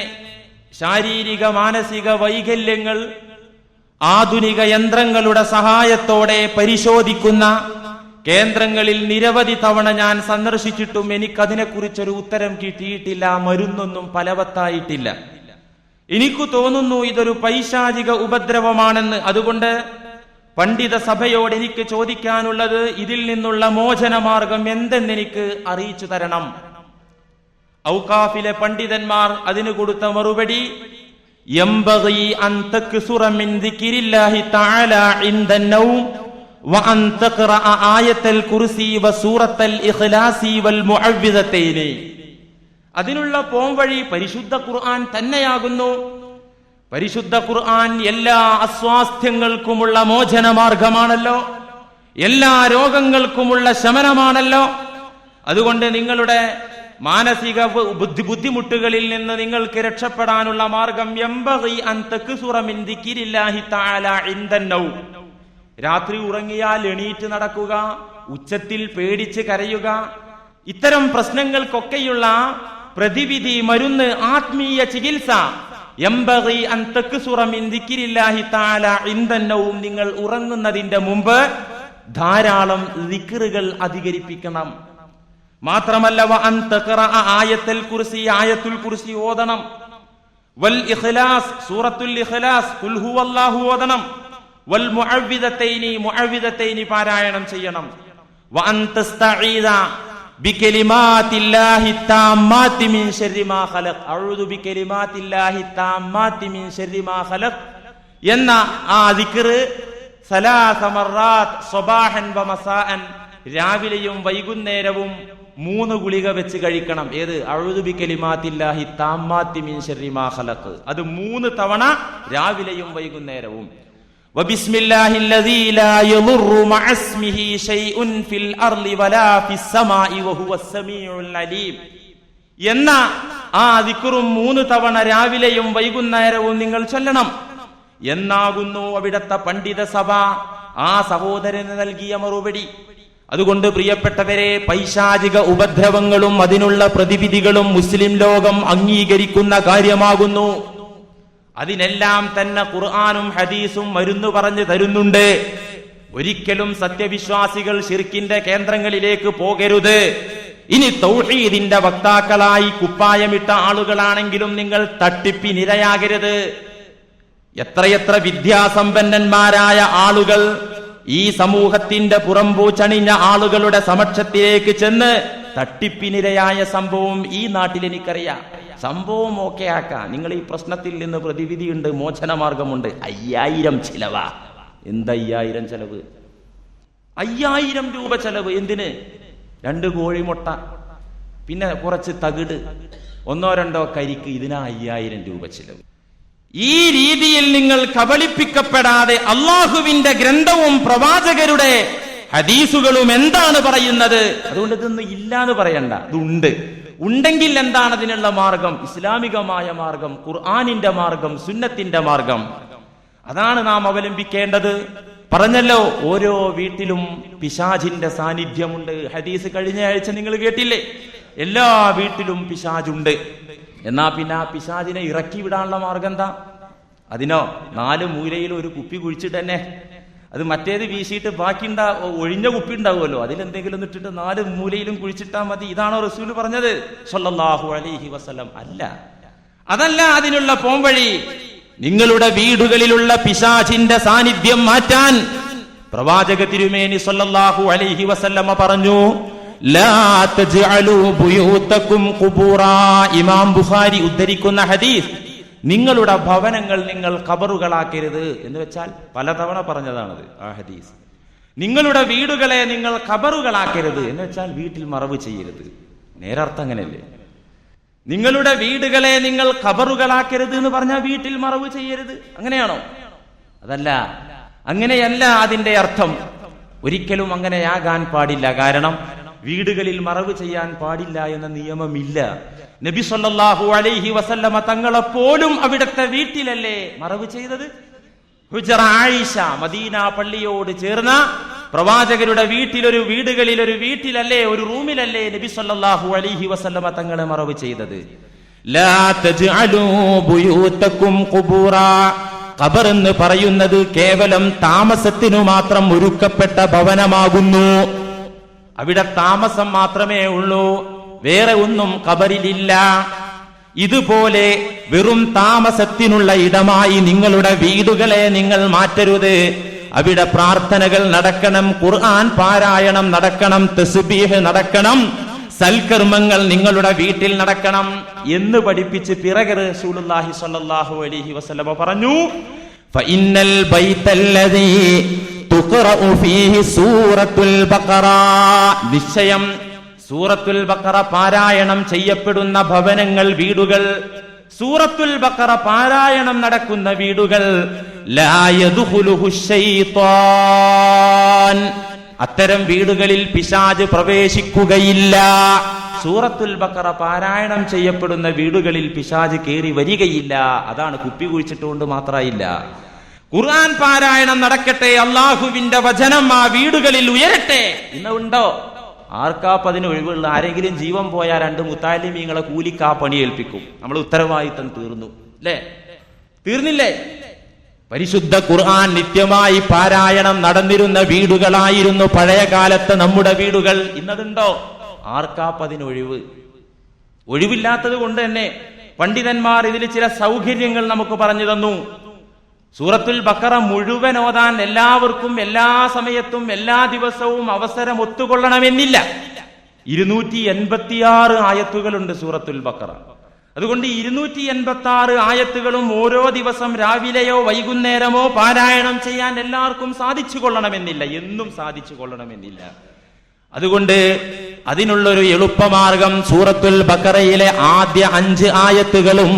ശാരീരിക മാനസിക വൈകല്യങ്ങൾ ആധുനിക യന്ത്രങ്ങളുടെ സഹായത്തോടെ പരിശോധിക്കുന്ന കേന്ദ്രങ്ങളിൽ നിരവധി തവണ ഞാൻ സന്ദർശിച്ചിട്ടും എനിക്കതിനെക്കുറിച്ചൊരു ഉത്തരം കിട്ടിയിട്ടില്ല. മരുന്നൊന്നും ഫലവത്തായിട്ടില്ല. എനിക്ക് തോന്നുന്നു ഇതൊരു പൈശാചിക ഉപദ്രവമാണെന്ന്. അതുകൊണ്ട് പണ്ഡിത സഭയോട് എനിക്ക് ചോദിക്കാനുള്ളത്, ഇതിൽ നിന്നുള്ള മോചനമാർഗം എന്തെന്നെനിക്ക് അറിയിച്ചു തരണം. ഔഖാഫിലെ പണ്ഡിതന്മാർ അതിന് കൊടുത്ത മറുപടി യംബഗി അൻ തക്സുറ മിൻ ദിക്രില്ലാഹി തആല ഇൻദൻ നൗം വഅൻ തഖറഅ ആയത്തുൽ കുർസി വസൂറത്തുൽ ഇഖ്ലാസി വൽ മുഅവ്വിദതൈനി. അതിനുള്ള പോംവഴി പരിശുദ്ധ ഖുർആൻ തന്നെയാകുന്നു. പരിശുദ്ധ ഖുർആൻ എല്ലാ അസ്വാസ്ഥ്യങ്ങൾക്കുമുള്ള മോചന മാർഗമാണല്ലോ, എല്ലാ രോഗങ്ങൾക്കുമുള്ള ശമനമാണല്ലോ. അതുകൊണ്ട് നിങ്ങളുടെ മാനസിക ബുദ്ധിമുട്ടുകളിൽ നിന്ന് നിങ്ങൾക്ക് രക്ഷപ്പെടാനുള്ള മാർഗം യംബഗി അൻ തക്സുറ മിൻ ദിക്രില്ലാഹി തആല ഇൻദൻ നൗം. രാത്രി ഉറങ്ങിയാൽ എണീറ്റ് നടക്കുക, ഉച്ചത്തിൽ പേടിച്ച് കരയുക, ഇത്തരം പ്രശ്നങ്ങൾക്കൊക്കെയുള്ള പ്രതിവിധി മരുന്ന് ആത്മീയ ചികിത്സ യംബഗി അൻ തക്സുറ മിൻ ദിക്രില്ലാഹി തആല ഇൻദൻ നൗം. നിങ്ങൾ ഉറങ്ങുന്നതിന്റെ മുമ്പ് ധാരാളം ദിക്റുകൾ അധികരിപ്പിക്കണം. മാത്രമല്ല വഅൻ തഖറഅ ആയത്തുൽ കുർസി, ആയത്തുൽ കുർസി ഓതണം. വൽ ഇഖ്ലാസ്, സൂറത്തുൽ ഇഖ്ലാസ്, ഖുൽ ഹുവല്ലാഹു ഓതണം. വൽ മുഅവ്വിദതൈനി, മുഅവ്വിദതൈനി പാരായണം ചെയ്യണം. വഅൻ തസ്തഈദ ബികലിമാത്തില്ലാഹി താമ്മാതി മിൻ ശർരി മാ ഖലഖ്. അഊദു ബികലിമാത്തില്ലാഹി താമ്മാതി മിൻ ശർരി മാ ഖലഖ് എന്ന ആ ദിക്ർ സലാസ മർറാത്ത് സ്വബാഹൻ വ മസാഅൻ, രാവിലെയും വൈകുന്നേരവും 3 ഗുളിക വെച്ച് കഴിക്കണം. ഏത്? അഊദു ബികലിമാത്തില്ലാഹി താമ്മാതി മിൻ ശർരി മാ ഖലഖ്. അത് 3 തവണ രാവിലെയും വൈകുന്നേരവും. വബിസ്മില്ലാഹില്ലദീ ലാ യദുറു മഅസ്മിഹി ശൈഉൻ ഫിൽ അർളി വലാ ഫിസ് സമാഇ വഹുവസ് സമീഉൽ അലീം എന്ന ആ ദിക്റും 3 തവണ രാവിലെയും വൈകുന്നേരവും നിങ്ങൾ ചൊല്ലണം എന്നാകുന്നു അവിടുത്തെ പണ്ഡിത സഭ ആ സഹോദരന് നൽകിയ മറുപടി. അതുകൊണ്ട് പ്രിയപ്പെട്ടവരെ, പൈശാചിക ഉപദ്രവങ്ങളും അതിനുള്ള പ്രതിവിധികളും മുസ്ലിം ലോകം അംഗീകരിക്കുന്ന കാര്യമാകുന്നു. അതിനെല്ലാം തന്നെ ഖുർആനും ഹദീസും മരുന്ന് പറഞ്ഞു തരുന്നുണ്ട്. ഒരിക്കലും സത്യവിശ്വാസികൾ ശിർക്കിന്റെ കേന്ദ്രങ്ങളിലേക്ക് പോകരുത്. ഇനി തൗഹീദിന്റെ വക്താക്കളായി കുപ്പായമിട്ട ആളുകളാണെങ്കിലും നിങ്ങൾ തട്ടിപ്പിനിരയാകരുത്. എത്രയെത്ര വിദ്യാസമ്പന്നന്മാരായ ആളുകൾ ഈ സമൂഹത്തിന്റെ പുറംപൂച്ചണിഞ്ഞ ആളുകളുടെ സമക്ഷത്തിലേക്ക് ചെന്ന് തട്ടിപ്പിനിരയായ സംഭവം ഈ നാട്ടിൽ എനിക്കറിയാം. സംഭവം ഓക്കെ ആക്കാം, നിങ്ങൾ ഈ പ്രശ്നത്തിൽ നിന്ന് പ്രതിവിധിയുണ്ട്, മോചനമാർഗമുണ്ട്. 5000 ചിലവാ. എന്താ 5000 ചെലവ്? 5000 രൂപ ചെലവ്. എന്തിന്? 2 കോഴിമുട്ട, പിന്നെ കുറച്ച് തകിട്, 1-2 കരിക്ക്. ഇതിനാ 5000 രൂപ ചെലവ്. ഈ രീതിയിൽ നിങ്ങൾ കബളിപ്പിക്കപ്പെടാതെ അള്ളാഹുവിന്റെ ഗ്രന്ഥവും പ്രവാചകരുടെ ഹദീസുകളും എന്താണ് പറയുന്നത്? അതുകൊണ്ട് ഇതൊന്നും ഇല്ലാന്ന് പറയണ്ട, ഇതുണ്ട്. ഉണ്ടെങ്കിൽ എന്താണ് അതിനുള്ള മാർഗം? ഇസ്ലാമികമായ മാർഗം, ഖുർആനിന്റെ മാർഗം, സുന്നത്തിന്റെ മാർഗം. അതാണ് നാം അവലംബിക്കേണ്ടത്. പറഞ്ഞല്ലോ, ഓരോ വീട്ടിലും പിശാചിന്റെ സാന്നിധ്യമുണ്ട്. ഹദീസ് കഴിഞ്ഞ ആഴ്ച നിങ്ങൾ കേട്ടില്ലേ? എല്ലാ വീട്ടിലും പിശാചുണ്ട്. എന്നാ പിന്നെ ആ പിശാചിനെ ഇറക്കി വിടാനുള്ള മാർഗം എന്താ? അതിനോ 4 മൂലയിൽ ഒരു കുപ്പി കുഴിച്ചിട്ട് തന്നെ അത് മറ്റേത് വീശിയിട്ട് ബാക്കി ഒഴിഞ്ഞ കുപ്പി ഉണ്ടാവുമല്ലോ, അതിലെന്തെങ്കിലും ഇട്ടിട്ട് 4 മൂലയിലും കുഴിച്ചിട്ടാ മതി. ഇതാണോ റസൂല് പറഞ്ഞത് സ്വല്ലല്ലാഹു അലൈഹി വസല്ലം? അല്ല, അതല്ല അതിനുള്ള പോംവഴി. നിങ്ങളുടെ വീടുകളിലുള്ള പിശാചിന്റെ സാന്നിധ്യം മാറ്റാൻ പ്രവാചക തിരുമേനി സ്വല്ലല്ലാഹു അലൈഹി വസല്ലമ പറഞ്ഞു, ലാ തജ്അലൂ ബുയൂതകും ഖുബൂറാ. ഇമാം ബുഖാരി ഉദ്ധരിക്കുന്ന ഹദീസ്. നിങ്ങളുടെ ഭവനങ്ങൾ നിങ്ങൾ ഖബറുകളാക്കരുത് എന്ന് വെച്ചാൽ പലതവണ പറഞ്ഞതാണത് ആ ഹദീസ്. നിങ്ങളുടെ വീടുകളെ നിങ്ങൾ ഖബറുകളാക്കരുത് എന്ന് വെച്ചാൽ വീട്ടിൽ മറവ് ചെയ്യരുത്. നേരർത്ഥം അങ്ങനെയല്ലേ? നിങ്ങളുടെ വീടുകളെ നിങ്ങൾ ഖബറുകളാക്കരുത് എന്ന് പറഞ്ഞാൽ വീട്ടിൽ മറവ് ചെയ്യരുത്, അങ്ങനെയാണോ? അതല്ല, അങ്ങനെയല്ല അതിന്റെ അർത്ഥം. ഒരിക്കലും അങ്ങനെയാകാൻ പാടില്ല. കാരണം വീടുകളിൽ മറവ് ചെയ്യാൻ പാടില്ല എന്ന നിയമമില്ല. നബി സല്ലല്ലാഹു അലൈഹി വസല്ലമ തങ്ങളെപ്പോലും അവിടുത്തെ വീട്ടിലല്ലേ മറവ് ചെയ്തത്? ഹുജറ ആയിഷ, മദീന പള്ളിയോട് ചേർന്ന പ്രവാചകരുടെ വീടുകളിൽ ഒരു വീട്ടിലല്ലേ, ഒരു റൂമിലല്ലേ നബി സല്ലല്ലാഹു അലൈഹി വസല്ലമ തങ്ങളെ മറവ് ചെയ്തത്? ലാ തജ്അലൂ ബുയൂതകും ഖുബൂറാ. ഖബർ എന്ന് പറയുന്നത് കേവലം താമസത്തിനു മാത്രം ഒരുക്കപ്പെട്ട ഭവനമാകുന്നു. അവിടെ താമസം മാത്രമേ ഉള്ളൂ, വേറെ ഒന്നും ഖബറിലില്ല. ഇതുപോലെ വെറും താമസത്തിനുള്ള ഇടമായി നിങ്ങളുടെ വീടുകളെ നിങ്ങൾ മാറ്റരുത്. അവിടെ പ്രാർത്ഥനകൾ നടക്കണം, ഖുർആൻ പാരായണം നടക്കണം, തസ്ബീഹ് നടക്കണം, സൽക്കർമ്മങ്ങൾ നിങ്ങളുടെ വീട്ടിൽ നടക്കണം എന്ന് പഠിപ്പിച്ച് പിറകെ റസൂലുള്ളാഹി സ്വല്ലല്ലാഹു അലൈഹി വസല്ലമ പറഞ്ഞു, ഫഇന്നൽ ബൈതല്ലദീ തുഖറഉ ഫീഹി സൂറത്തുൽ ബഖറ, നിശ്ചയം സൂറത്തുൽ ബഖറ പാരായണം ചെയ്യപ്പെടുന്ന ഭവനങ്ങൾ, വീടുകൾ, സൂറത്തുൽ ബഖറ പാരായണം നടക്കുന്ന വീടുകൾ, ലാ യദ്ഖുലുഹു ശൈത്വാൻ, അത്തരം വീടുകളിൽ പിശാച് പ്രവേശിക്കുകയില്ല. സൂറത്തുൽ ബഖറ പാരായണം ചെയ്യപ്പെടുന്ന വീടുകളിൽ പിശാച് കയറി വരികയില്ല. അതാണ് കുപ്പി കുഴിച്ചിട്ടുകൊണ്ട് മാത്രമായില്ല. ഖുർആൻ പാരായണം നടക്കട്ടെ, അള്ളാഹുവിന്റെ വചനം ആ വീടുകളിൽ ഉയരട്ടെ. ഇന്നുണ്ടോ? ആർക്കാപ്പതിന് ഒഴിവുള്ള? ആരെങ്കിലും ജീവൻ പോയാൽ 2 മുത്താലിമീങ്ങളെ കൂലിക്കാ പണി ഏൽപ്പിക്കും. നമ്മൾ ഉത്തരവാദിത്തം തീർന്നു അല്ലേ? തീർന്നില്ലേ? പരിശുദ്ധ ഖുർആൻ നിത്യമായി പാരായണം നടന്നിരുന്ന വീടുകളായിരുന്നു പഴയ കാലത്ത് നമ്മുടെ വീടുകൾ. ഇന്നതുണ്ടോ? ആർക്കാപ്പതിന് ഒഴിവ്? ഒഴിവില്ലാത്തത് കൊണ്ട് തന്നെ പണ്ഡിതന്മാർ ഇതിൽ ചില സൗകര്യങ്ങൾ നമുക്ക് പറഞ്ഞു തന്നു. സൂറത്തുൽ ബഖറ മുഴുവൻ ഓതാൻ എല്ലാവർക്കും എല്ലാ സമയത്തും എല്ലാ ദിവസവും അവസരം ഒത്തുകൊള്ളണമെന്നില്ല. 286 ആയത്തുകളുണ്ട് സൂറത്തുൽ ബഖറ. അതുകൊണ്ട് 286 ആയത്തുകളും ഓരോ ദിവസം രാവിലെയോ വൈകുന്നേരമോ പാരായണം ചെയ്യാൻ എല്ലാവർക്കും സാധിച്ചു കൊള്ളണമെന്നില്ല, എന്നും സാധിച്ചു കൊള്ളണമെന്നില്ല. അതുകൊണ്ട് അതിനുള്ളൊരു എളുപ്പമാർഗം സൂറത്തുൽ ബഖറയിലെ ആദ്യ 5 ആയത്തുകളും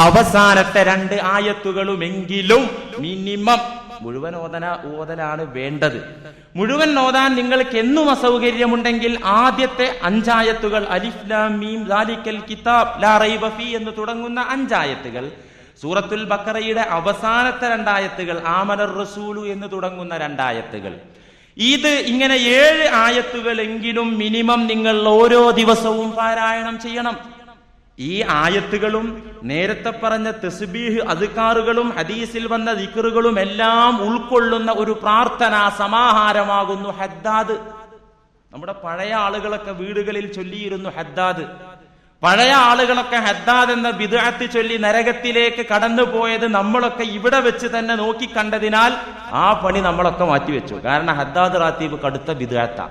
അവസാനത്തെ 2 ആയത്തുകളുമെങ്കിലും മിനിമം മുഴുവൻ ഓതലാണ് വേണ്ടത്. മുഴുവൻ ഓതാൻ നിങ്ങൾക്ക് എന്നും അസൗകര്യമുണ്ടെങ്കിൽ ആദ്യത്തെ 5 ആയത്തുകൾ, അലിഫ് ലാം മീം ദാലിക്കൽ കിതാബ് ലാ റൈബ ഫീ എന്ന് തുടങ്ങുന്ന 5 ആയത്തുകൾ, സൂറത്തുൽ ബഖറയുടെ അവസാനത്തെ 2 ആയത്തുകൾ, ആമനർ റസൂലു എന്ന് തുടങ്ങുന്ന 2 ആയത്തുകൾ, ഇത് ഇങ്ങനെ 7 ആയത്തുകളെങ്കിലും മിനിമം നിങ്ങൾ ഓരോ ദിവസവും പാരായണം ചെയ്യണം. ഈ ആയത്തുകളും നേരത്തെ പറഞ്ഞ തസ്ബീഹ് അദ്കാറുകളും ഹദീസിൽ വന്ന ദിക്റുകളും എല്ലാം ഉൾക്കൊള്ളുന്ന ഒരു പ്രാർത്ഥനാ സമാഹാരമാകുന്നു ഹദ്ദാദ്. നമ്മുടെ പഴയ ആളുകളൊക്കെ വീടുകളിൽ ചൊല്ലിയിരുന്നു ഹദ്ദാദ്. പഴയ ആളുകളൊക്കെ ഹദ്ദാദ് എന്ന ബിദ്അത്ത് ചൊല്ലി നരകത്തിലേക്ക് കടന്നു പോയത് നമ്മളൊക്കെ ഇവിടെ വെച്ച് തന്നെ നോക്കിക്കണ്ടതിനാൽ ആ പണി നമ്മളൊക്കെ മാറ്റിവെച്ചു. കാരണം ഹദ്ദാദ് റാത്തീബ് കടുത്ത ബിദ്അത്താ.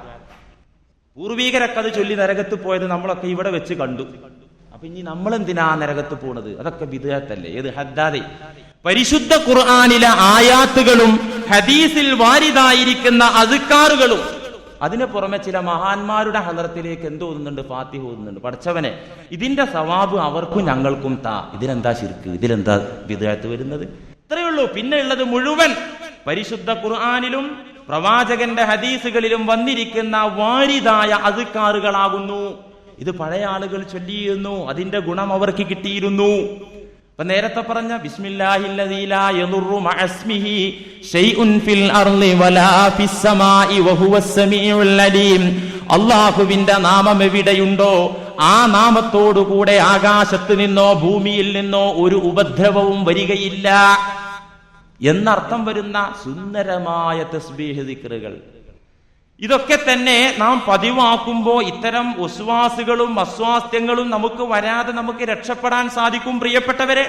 പൂർവീകരൊക്കെ അത് ചൊല്ലി നരകത്ത് പോയത് നമ്മളൊക്കെ ഇവിടെ വെച്ച് കണ്ടു. അപ്പൊ ഇനി നമ്മൾ എന്തിനാ നരകത്ത് പോണത്? അതൊക്കെ ബിദ്അത്തല്ലേ? ഏത് ഹദ്ദാദ്? പരിശുദ്ധ ഖുർആനിലെ ആയാത്തുകളും ഹദീസിൽ വാരിദായിരിക്കുന്ന അദ്കാറുകളും, അതിന് പുറമെ ചില മഹാന്മാരുടെ ഹദറത്തിലേക്ക് എന്തോ ഓതുന്നുണ്ട്, ഫാത്തിഹ ഓതുന്നുണ്ട്. പഠിച്ചവനെ, ഇതിന്റെ സവാബ് അവർക്കും ഞങ്ങൾക്കും താ. ഇതിലെന്താ ശിർക്ക്? ഇതിലെന്താ ബിദ്അത്ത് വരുന്നത്? ഇത്രയേ ഉള്ളൂ. പിന്നെ ഉള്ളത് മുഴുവൻ പരിശുദ്ധ ഖുർആനിലും പ്രവാചകന്റെ ഹദീസുകളിലും വന്നിരിക്കുന്ന വാരിദായ അദ്കാറുകളാകുന്നു. ഇത് പഴയ ആളുകൾ ചൊല്ലിയിരുന്നു, അതിന്റെ ഗുണം അവർക്ക് കിട്ടിയിരുന്നു. അപ്പൊ നേരത്തെ പറഞ്ഞ ബിസ്മില്ലാഹില്ലദീ ലാ യദുറു മഅസ്മിഹി ശൈഉൻ ഫിൽ അർളി വലാ ഫിസ് സമാഇ വഹുവസ് സമീഉൽ അലീം, അല്ലാഹുവിന്റെ നാമം എവിടെയുണ്ടോ ആ നാമത്തോടുകൂടെ ആകാശത്ത് നിന്നോ ഭൂമിയിൽ നിന്നോ ഒരു ഉപദ്രവവും വരികയില്ല എന്നർത്ഥം വരുന്ന സുന്ദരമായ തസ്ബീഹ് ദിക്റുകൾ. ഇതൊക്കെ തന്നെ നാം പതിവാക്കുമ്പോ ഇത്തരം ഉസ്വാസുകളും അസ്വാസ്ഥ്യങ്ങളും നമുക്ക് വരാതെ നമുക്ക് രക്ഷപ്പെടാൻ സാധിക്കും. പ്രിയപ്പെട്ടവരെ,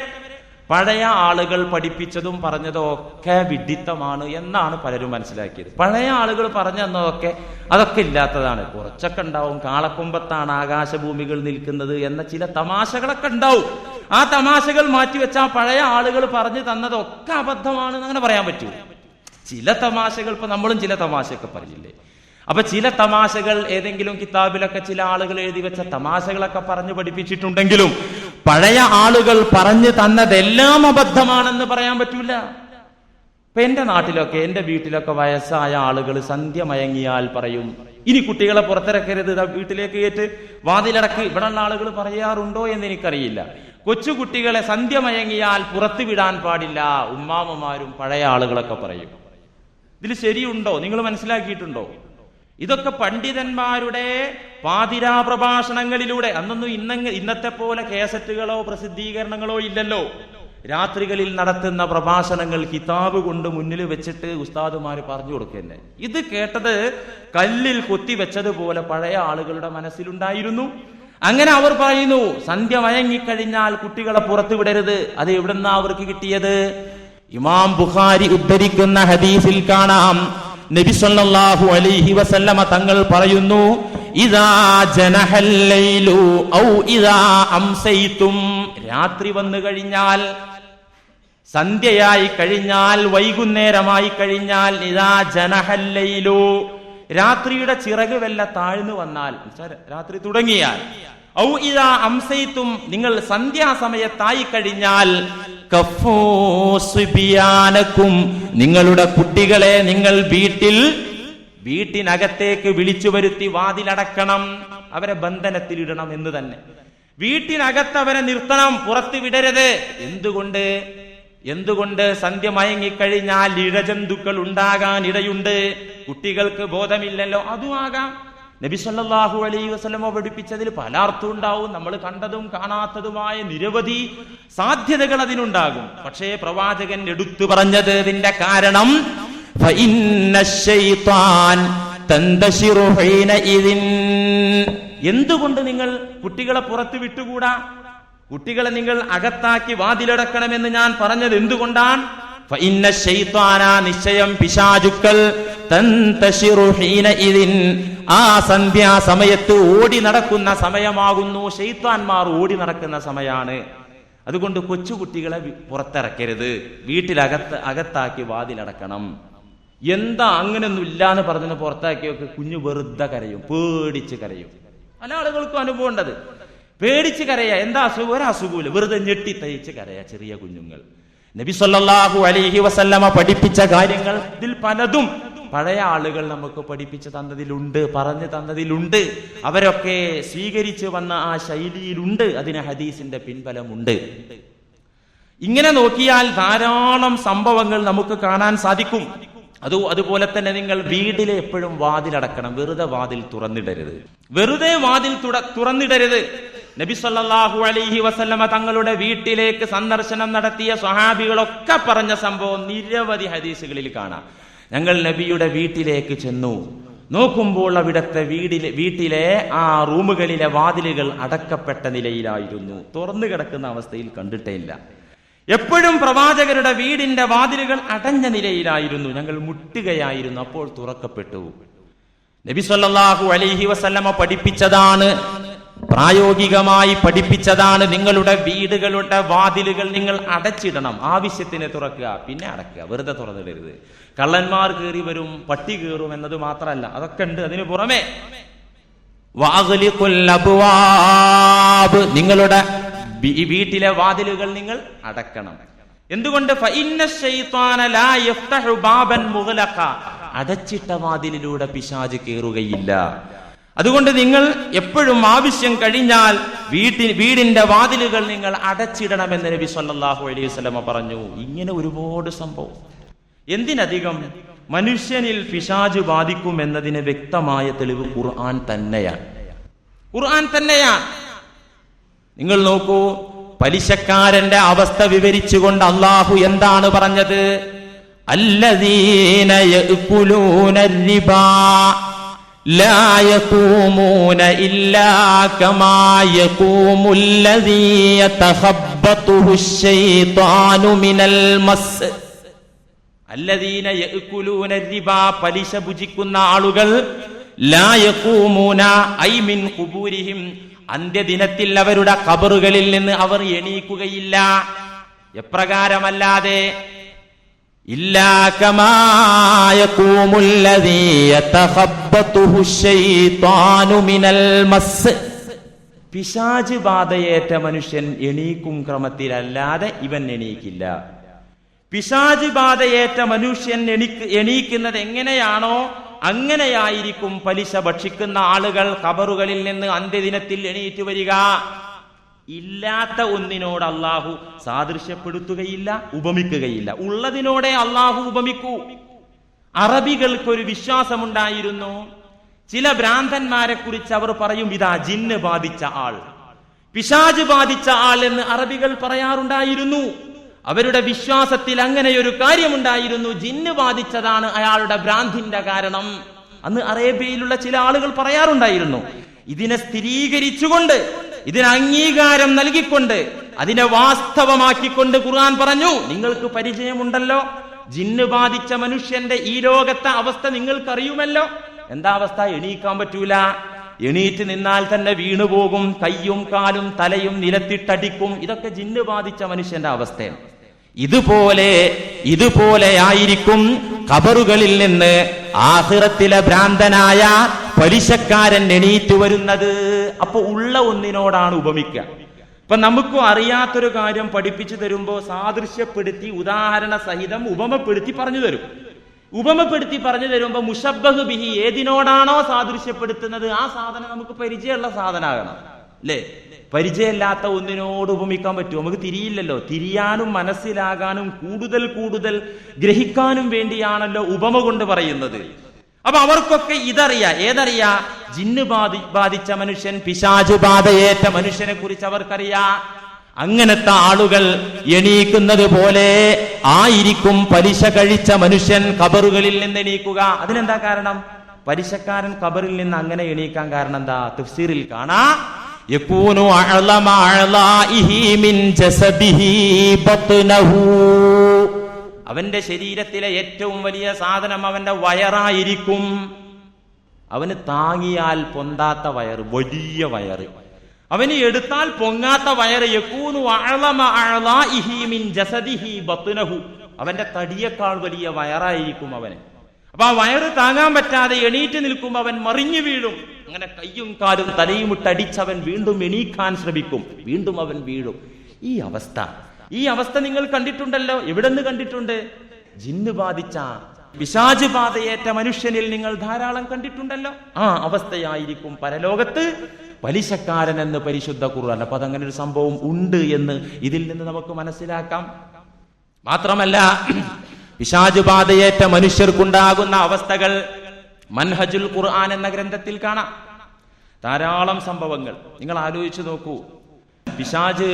പഴയ ആളുകൾ പഠിപ്പിച്ചതും പറഞ്ഞതും ഒക്കെ വിഡ്ഢിത്തമാണ് എന്നാണ് പലരും മനസ്സിലാക്കിയത്. പഴയ ആളുകൾ പറഞ്ഞു തന്നതൊക്കെ അതൊക്കെ ഇല്ലാത്തതാണ്. കുറച്ചൊക്കെ ഉണ്ടാവും, കാളക്കൊമ്പത്താണ് ആകാശഭൂമികൾ നിൽക്കുന്നത് എന്ന ചില തമാശകളൊക്കെ ഉണ്ടാവും. ആ തമാശകൾ മാറ്റിവെച്ചാൽ പഴയ ആളുകൾ പറഞ്ഞു തന്നതൊക്കെ അബദ്ധമാണെന്ന് അങ്ങനെ പറയാൻ പറ്റൂ. ചില തമാശകൾ, ഇപ്പൊ നമ്മളും ചില തമാശയൊക്കെ പറഞ്ഞില്ലേ? അപ്പൊ ചില തമാശകൾ ഏതെങ്കിലും കിതാബിലൊക്കെ ചില ആളുകൾ എഴുതി വെച്ച തമാശകളൊക്കെ പറഞ്ഞു പഠിപ്പിച്ചിട്ടുണ്ടെങ്കിലും പഴയ ആളുകൾ പറഞ്ഞു തന്നതെല്ലാം അബദ്ധമാണെന്ന് പറയാൻ പറ്റൂല. ഇപ്പൊ എന്റെ നാട്ടിലൊക്കെ, എന്റെ വീട്ടിലൊക്കെ വയസ്സായ ആളുകൾ സന്ധ്യ മയങ്ങിയാൽ പറയും, ഇനി കുട്ടികളെ പുറത്തിറക്കരുത്, വീട്ടിലേക്ക് കയറ്റ്, വാതിലടക്ക്. ഇവിടെയുള്ള ആളുകൾ പറയാറുണ്ടോ എന്ന് എനിക്കറിയില്ല. കൊച്ചു കുട്ടികളെ സന്ധ്യ മയങ്ങിയാൽ പുറത്തു വിടാൻ പാടില്ല, ഉമ്മാമ്മമാരും പഴയ ആളുകളൊക്കെ പറയും. ഇതിൽ ശരിയുണ്ടോ? നിങ്ങൾ മനസ്സിലാക്കിയിട്ടുണ്ടോ? ഇതൊക്കെ പണ്ഡിതന്മാരുടെ പാതിരാ പ്രഭാഷണങ്ങളിലൂടെ, അന്നൊന്നും ഇന്നത്തെ പോലെ കേസറ്റുകളോ പ്രസിദ്ധീകരണങ്ങളോ ഇല്ലല്ലോ. രാത്രികളിൽ നടത്തുന്ന പ്രഭാഷണങ്ങൾ കിതാബ് കൊണ്ട് മുന്നിൽ വെച്ചിട്ട് ഉസ്താദുമാര് പറഞ്ഞു കൊടുക്കന്നെ. ഇത് കേട്ടത് കല്ലിൽ കൊത്തിവെച്ചതുപോലെ പഴയ ആളുകളുടെ മനസ്സിലുണ്ടായിരുന്നു. അങ്ങനെ അവർ പറയുന്നു, സന്ധ്യ മയങ്ങിക്കഴിഞ്ഞാൽ കുട്ടികളെ പുറത്തു വിടരുത്. അത് എവിടുന്നാ അവർക്ക് കിട്ടിയത്? ഇമാം ബുഖാരി ഉദ്ധരിക്കുന്ന ഹദീസിൽ കാണാം, നബി സല്ലല്ലാഹു അലൈഹി വസല്ലമ തങ്ങൾ പറയുന്നു, ഇദാ ജനഹൽ ലൈലു ഔ ഇദാ അംസൈതും, രാത്രി വന്നു കഴിഞ്ഞാൽ, സന്ധ്യയായി കഴിഞ്ഞാൽ, വൈകുന്നേരമായി കഴിഞ്ഞാൽ, ഇദാ ജനഹൽ ലൈലു, രാത്രിയുടെ ചിറക് വല്ല താഴ്ന്നു വന്നാൽ, രാത്രി തുടങ്ങിയാൽ, ഔ ഇദാ അംസൈതും, നിങ്ങൾ സന്ധ്യാസമയത്തായി കഴിഞ്ഞാൽ, കഫൂ സുബിയാനക്കും, നിങ്ങളുടെ കുട്ടികളെ നിങ്ങൾ വീട്ടിനകത്തേക്ക് വിളിച്ചു വരുത്തി വാതിലടക്കണം, അവരെ ബന്ധനത്തിലിടണം എന്ന് തന്നെ. വീട്ടിനകത്ത് അവരെ നിർത്തണം, പുറത്ത് വിടരുത്. എന്തുകൊണ്ട് സന്ധ്യ മയങ്ങിക്കഴിഞ്ഞാൽ ഇഴജന്തുക്കൾ ഉണ്ടാകാൻ ഇടയുണ്ട്. കുട്ടികൾക്ക് ബോധമില്ലല്ലോ, അതും ആകാം. നബി സല്ലല്ലാഹു അലൈഹി വസല്ലം പഠിപ്പിച്ചതിൽ പല അർത്ഥം ഉണ്ടാവും. നമ്മൾ കണ്ടതും കാണാത്തതുമായ നിരവധി സാധ്യതകൾ അതിനുണ്ടാകും. പക്ഷേ പ്രവാചകൻ എടുത്തു പറഞ്ഞത് ഇതിന്റെ കാരണം എന്തുകൊണ്ട് നിങ്ങൾ കുട്ടികളെ പുറത്ത് വിട്ടുകൂടാ? കുട്ടികളെ നിങ്ങൾ അകത്താക്കി വാതിലടക്കണമെന്ന് ഞാൻ പറഞ്ഞത് എന്തുകൊണ്ടാണ്? നിശ്ചയം പിശാചുക്കൾ ആ സന്ധ്യാസമയത്ത് ഓടി നടക്കുന്ന സമയമാകുന്നു. ശൈത്താന്മാർ ഓടി നടക്കുന്ന സമയമാണ്. അതുകൊണ്ട് കൊച്ചുകുട്ടികളെ പുറത്തിറക്കരുത്, അകത്താക്കി വാതിലടക്കണം. എന്താ അങ്ങനെയൊന്നും ഇല്ലാന്ന് പറഞ്ഞ് പുറത്താക്കിയൊക്കെ കുഞ്ഞു വെറുതെ കരയും, പേടിച്ച് കരയും. പല ആളുകൾക്കും അനുഭവം ഉണ്ടത്. പേടിച്ച് കരയാ, എന്താ അസുഖം? ഒരു അസുഖമില്ല, വെറുതെ ഞെട്ടി തയ്ച്ച് കരയാ ചെറിയ കുഞ്ഞുങ്ങൾ. നബി സല്ലല്ലാഹു അലൈഹി വസല്ലമ പഠിപ്പിച്ച കാര്യങ്ങൾ ഇതിൽ പലതും പഴയ ആളുകൾ നമുക്ക് പഠിപ്പിച്ചു തന്നതിലുണ്ട്, പറഞ്ഞു തന്നതിലുണ്ട്. അവരൊക്കെ സ്വീകരിച്ചു വന്ന ആ ശൈലിയിലുണ്ട്. അതിന് ഹദീസിന്റെ പിൻബലമുണ്ട്. ഇങ്ങനെ നോക്കിയാൽ ധാരാളം സംഭവങ്ങൾ നമുക്ക് കാണാൻ സാധിക്കും. അതുപോലെ തന്നെ നിങ്ങൾ വീട്ടിലെ എപ്പോഴും വാതിലടക്കണം, വെറുതെ വാതിൽ തുറന്നിടരുത്. നബി സല്ലല്ലാഹു അലൈഹി വസല്ലമ തങ്ങളുടെ വീട്ടിലേക്ക് സന്ദർശനം നടത്തിയ സ്വഹാബികളൊക്കെ പറഞ്ഞ സംഭവം നിരവധി ഹദീസുകളിൽ കാണാം. ഞങ്ങൾ നബിയുടെ വീട്ടിലേക്ക് ചെന്നു, നോക്കുമ്പോൾ അവിടുത്തെ വീട്ടിലെ ആ റൂമുകളിലെ വാതിലുകൾ അടക്കപ്പെട്ട നിലയിലായിരുന്നു, തുറന്നു കിടക്കുന്ന അവസ്ഥയിൽ കണ്ടിട്ടേ ഇല്ല. എപ്പോഴും പ്രവാചകരുടെ വീടിന്റെ വാതിലുകൾ അടഞ്ഞ നിലയിലായിരുന്നു. ഞങ്ങൾ മുട്ടുകയായിരുന്നു, അപ്പോൾ തുറക്കപ്പെട്ടു. നബി സല്ലല്ലാഹു അലൈഹി വസല്ലമ പഠിപ്പിച്ചതാണ്, പ്രായോഗികമായി പഠിപ്പിച്ചതാണ്. നിങ്ങളുടെ വീടുകളുടെ വാതിലുകൾ നിങ്ങൾ അടച്ചിടണം, ആവശ്യത്തിന് തുറക്കുക, പിന്നെ അടക്കുക, വെറുതെ തുറന്നിടരുത്. കള്ളന്മാർ കയറി വരും, പട്ടി കയറും എന്നത് മാത്രമല്ല, അതൊക്കെ ഉണ്ട്. അതിനു പുറമെ നിങ്ങളുടെ വീട്ടിലെ വാതിലുകൾ നിങ്ങൾ അടക്കണം. എന്തുകൊണ്ട്? അടച്ചിട്ട വാതിലിലൂടെ പിശാച് കയറുകയില്ല. അതുകൊണ്ട് നിങ്ങൾ എപ്പോഴും ആവശ്യം കഴിഞ്ഞാൽ വീടിന്റെ വാതിലുകൾ നിങ്ങൾ അടച്ചിടണമെന്ന് നബി സല്ലല്ലാഹു അലൈഹി വസല്ലമ പറഞ്ഞു. ഇങ്ങനെ ഒരുപാട് സംഭവം. എന്തിനധികം മനുഷ്യനിൽ പിശാച് ബാധിക്കും എന്നതിന് വ്യക്തമായ തെളിവ് ഖുർആൻ തന്നെയാണ്. നിങ്ങൾ നോക്കൂ, പലിശക്കാരന്റെ അവസ്ഥ വിവരിച്ചുകൊണ്ട് അല്ലാഹു എന്താണ് പറഞ്ഞത്? അല്ലദീന യഅ്കുലൂന റിബാ ലാ യഖൂമൂന ഇല്ലാ കമാ യഖൂമുല്ലദീ യതഖബ്ബതുഹു ശൈത്വാനു മിനൽ മസ്. അല്ലദീന യഅ്കുലൂന റിബാ, പലിശ ഭുജിക്കുന്ന ആളുകൾ, ലാ യഖൂമൂന ഐ മിൻ ഖുബൂരിഹിം, അന്ത്യദിനത്തിൽ അവരുടെ ഖബറുകളിൽ നിന്ന് അവർ എണീക്കുകയില്ല. എപ്രകാരമല്ലാതെ? ഇല്ലാ കമാ യഖൂമുല്ലദീ യതഖബ്ബതുഹു ശൈത്വാനു മിനൽ മസ്. പിശാച് ബാധയേറ്റ മനുഷ്യൻ എണീക്കും ക്രമത്തിലല്ലാതെ ഇവൻ എണീക്കില്ല. പിശാച് ബാധയേറ്റ മനുഷ്യൻ എണീക്കുന്നത് എങ്ങനെയാണോ അങ്ങനെയായിരിക്കും പലിശ ഭക്ഷിക്കുന്ന ആളുകൾ ഖബറുകളിൽ നിന്ന് അന്ത്യദിനത്തിൽ എണീറ്റ് വരിക. ഇല്ലാത്ത ഒന്നിനോട് അള്ളാഹു സാദൃശ്യപ്പെടുത്തുകയില്ല, ഉപമിക്കുകയില്ല. ഉള്ളതിനോടെ അള്ളാഹു ഉപമിക്കൂ. അറബികൾക്കൊരു വിശ്വാസമുണ്ടായിരുന്നു. ചില ഭ്രാന്തന്മാരെ കുറിച്ച് അവർ പറയും, ഇതാ ജിന്ന് ബാധിച്ച ആൾ, പിശാച് ബാധിച്ച ആൾ എന്ന് അറബികൾ പറയാറുണ്ടായിരുന്നു. അവരുടെ വിശ്വാസത്തിൽ അങ്ങനെയൊരു കാര്യമുണ്ടായിരുന്നു. ജിന്ന് ബാധിച്ചതാണ് അയാളുടെ ഭ്രാന്തിന്റെ കാരണം. അന്ന് അറേബ്യയിലുള്ള ചില ആളുകൾ പറയാറുണ്ടായിരുന്നു. ഇതിനെ സ്ഥിരീകരിച്ചുകൊണ്ട്, ഇതിന് അംഗീകാരം നൽകിക്കൊണ്ട്, അതിനെ വാസ്തവമാക്കിക്കൊണ്ട് ഖുർആൻ പറഞ്ഞു, നിങ്ങൾക്ക് പരിചയമുണ്ടല്ലോ, ജിന്ന് ബാധിച്ച മനുഷ്യന്റെ ഈ ലോകത്തെ അവസ്ഥ നിങ്ങൾക്കറിയുമല്ലോ. എന്താ അവസ്ഥ? എണീക്കാൻ പറ്റൂല. എണീറ്റ് നിന്നാൽ തന്നെ വീണുപോകും, കയ്യും കാലും തലയും നിലത്തിട്ടടിക്കും. ഇതൊക്കെ ജിന്ന് ബാധിച്ച മനുഷ്യന്റെ അവസ്ഥയാണ്. ഇതുപോലെയായിരിക്കും ഖബറുകളിൽ നിന്ന് ആഖിറത്തിലെ ഭ്രാന്തനായ പലിശക്കാരൻ എണീറ്റ് വരുന്നത്. അപ്പൊ ഉള്ള ഒന്നിനോടാണ് ഉപമിക്കുക. ഇപ്പൊ നമുക്കും അറിയാത്തൊരു കാര്യം പഠിപ്പിച്ചു തരുമ്പോ സാദൃശ്യപ്പെടുത്തി ഉദാഹരണ സഹിതം ഉപമപ്പെടുത്തി പറഞ്ഞു തരും. ഉപമപ്പെടുത്തി പറഞ്ഞു തരുമ്പോ മുശബ്ബഹ് ബിഹി, ഏതിനോടാണോ സാദൃശ്യപ്പെടുത്തുന്നത് ആ സാധനം നമുക്ക് പരിചയമുള്ള സാധനമാകണം അല്ലേ? പരിചയമില്ലാത്ത ഒന്നിനോട് ഉപമിക്കാൻ പറ്റുമോ? നമുക്ക് തിരിയില്ലല്ലോ. തിരിയാനും മനസ്സിലാകാനും കൂടുതൽ ഗ്രഹിക്കാനും വേണ്ടിയാണല്ലോ ഉപമ കൊണ്ട് പറയുന്നത്. അപ്പൊ അവർക്കൊക്കെ ഇതറിയാ. ഏതറിയാ? ജിന്ന് ബാധിച്ച മനുഷ്യൻ, പിശാച് ബാധയേറ്റ മനുഷ്യനെ കുറിച്ച് അവർക്കറിയാ. അങ്ങനത്തെ ആളുകൾ എണീക്കുന്നത് പോലെ ആയിരിക്കും പലിശ കഴിച്ച മനുഷ്യൻ ഖബറുകളിൽ നിന്ന് എണീക്കുക. അതിനെന്താ കാരണം? പലിശക്കാരൻ ഖബറിൽ നിന്ന് അങ്ങനെ എണീക്കാൻ കാരണം എന്താ? തഫ്സീറിൽ കാണാ, യകൂനു അഅലമ അഅലാഇഹി മിൻ ജസദിഹി ബത്നഹു. അവന്റെ ശരീരത്തിലെ ഏറ്റവും വലിയ സാധനം അവന്റെ വയറായിരിക്കും. അവന് താങ്ങിയാൽ പൊന്താത്ത വയറ്, വലിയ വയറ്. അവന് എടുത്താൽ പൊങ്ങാത്ത വയറ്. യകൂനു അഅലമ അഅലാഇഹി മിൻ ജസദിഹി ബത്നഹു. അവന്റെ തടിയേക്കാൾ വലിയ വയറായിരിക്കും അവന്. അപ്പൊ ആ വയറ് താങ്ങാൻ പറ്റാതെ എണീറ്റ് നിൽക്കുമ്പോൾ അവൻ മറിഞ്ഞു വീഴും. അങ്ങനെ കയ്യും കാലും തലയും ഇട്ടടിച്ചവൻ വീണ്ടും എണീക്കാൻ ശ്രമിക്കും, വീണ്ടും അവൻ വീഴും. ഈ അവസ്ഥ നിങ്ങൾ കണ്ടിട്ടുണ്ടല്ലോ. എവിടെ നിന്ന് കണ്ടിട്ടുണ്ട്? ജിന്ന് ബാധിച്ച, പിശാച് ബാധയേറ്റ മനുഷ്യനിൽ നിങ്ങൾ ധാരാളം കണ്ടിട്ടുണ്ടല്ലോ. ആ അവസ്ഥയായിരിക്കും പരലോകത്ത് പലിശക്കാരൻ എന്ന് പരിശുദ്ധ ഖുർആൻ. അപ്പൊ അതങ്ങനെ ഒരു സംഭവം ഉണ്ട് എന്ന് ഇതിൽ നിന്ന് നമുക്ക് മനസ്സിലാക്കാം. മാത്രമല്ല, പിശാച് ബാധയേറ്റ മനുഷ്യർക്കുണ്ടാകുന്ന അവസ്ഥകൾ മൻഹജുൽ ഖുർആൻ എന്ന ഗ്രന്ഥത്തിൽ കാണാം. ധാരാളം സംഭവങ്ങൾ നിങ്ങൾ ആലോചിച്ചു നോക്കൂ. പിശാച്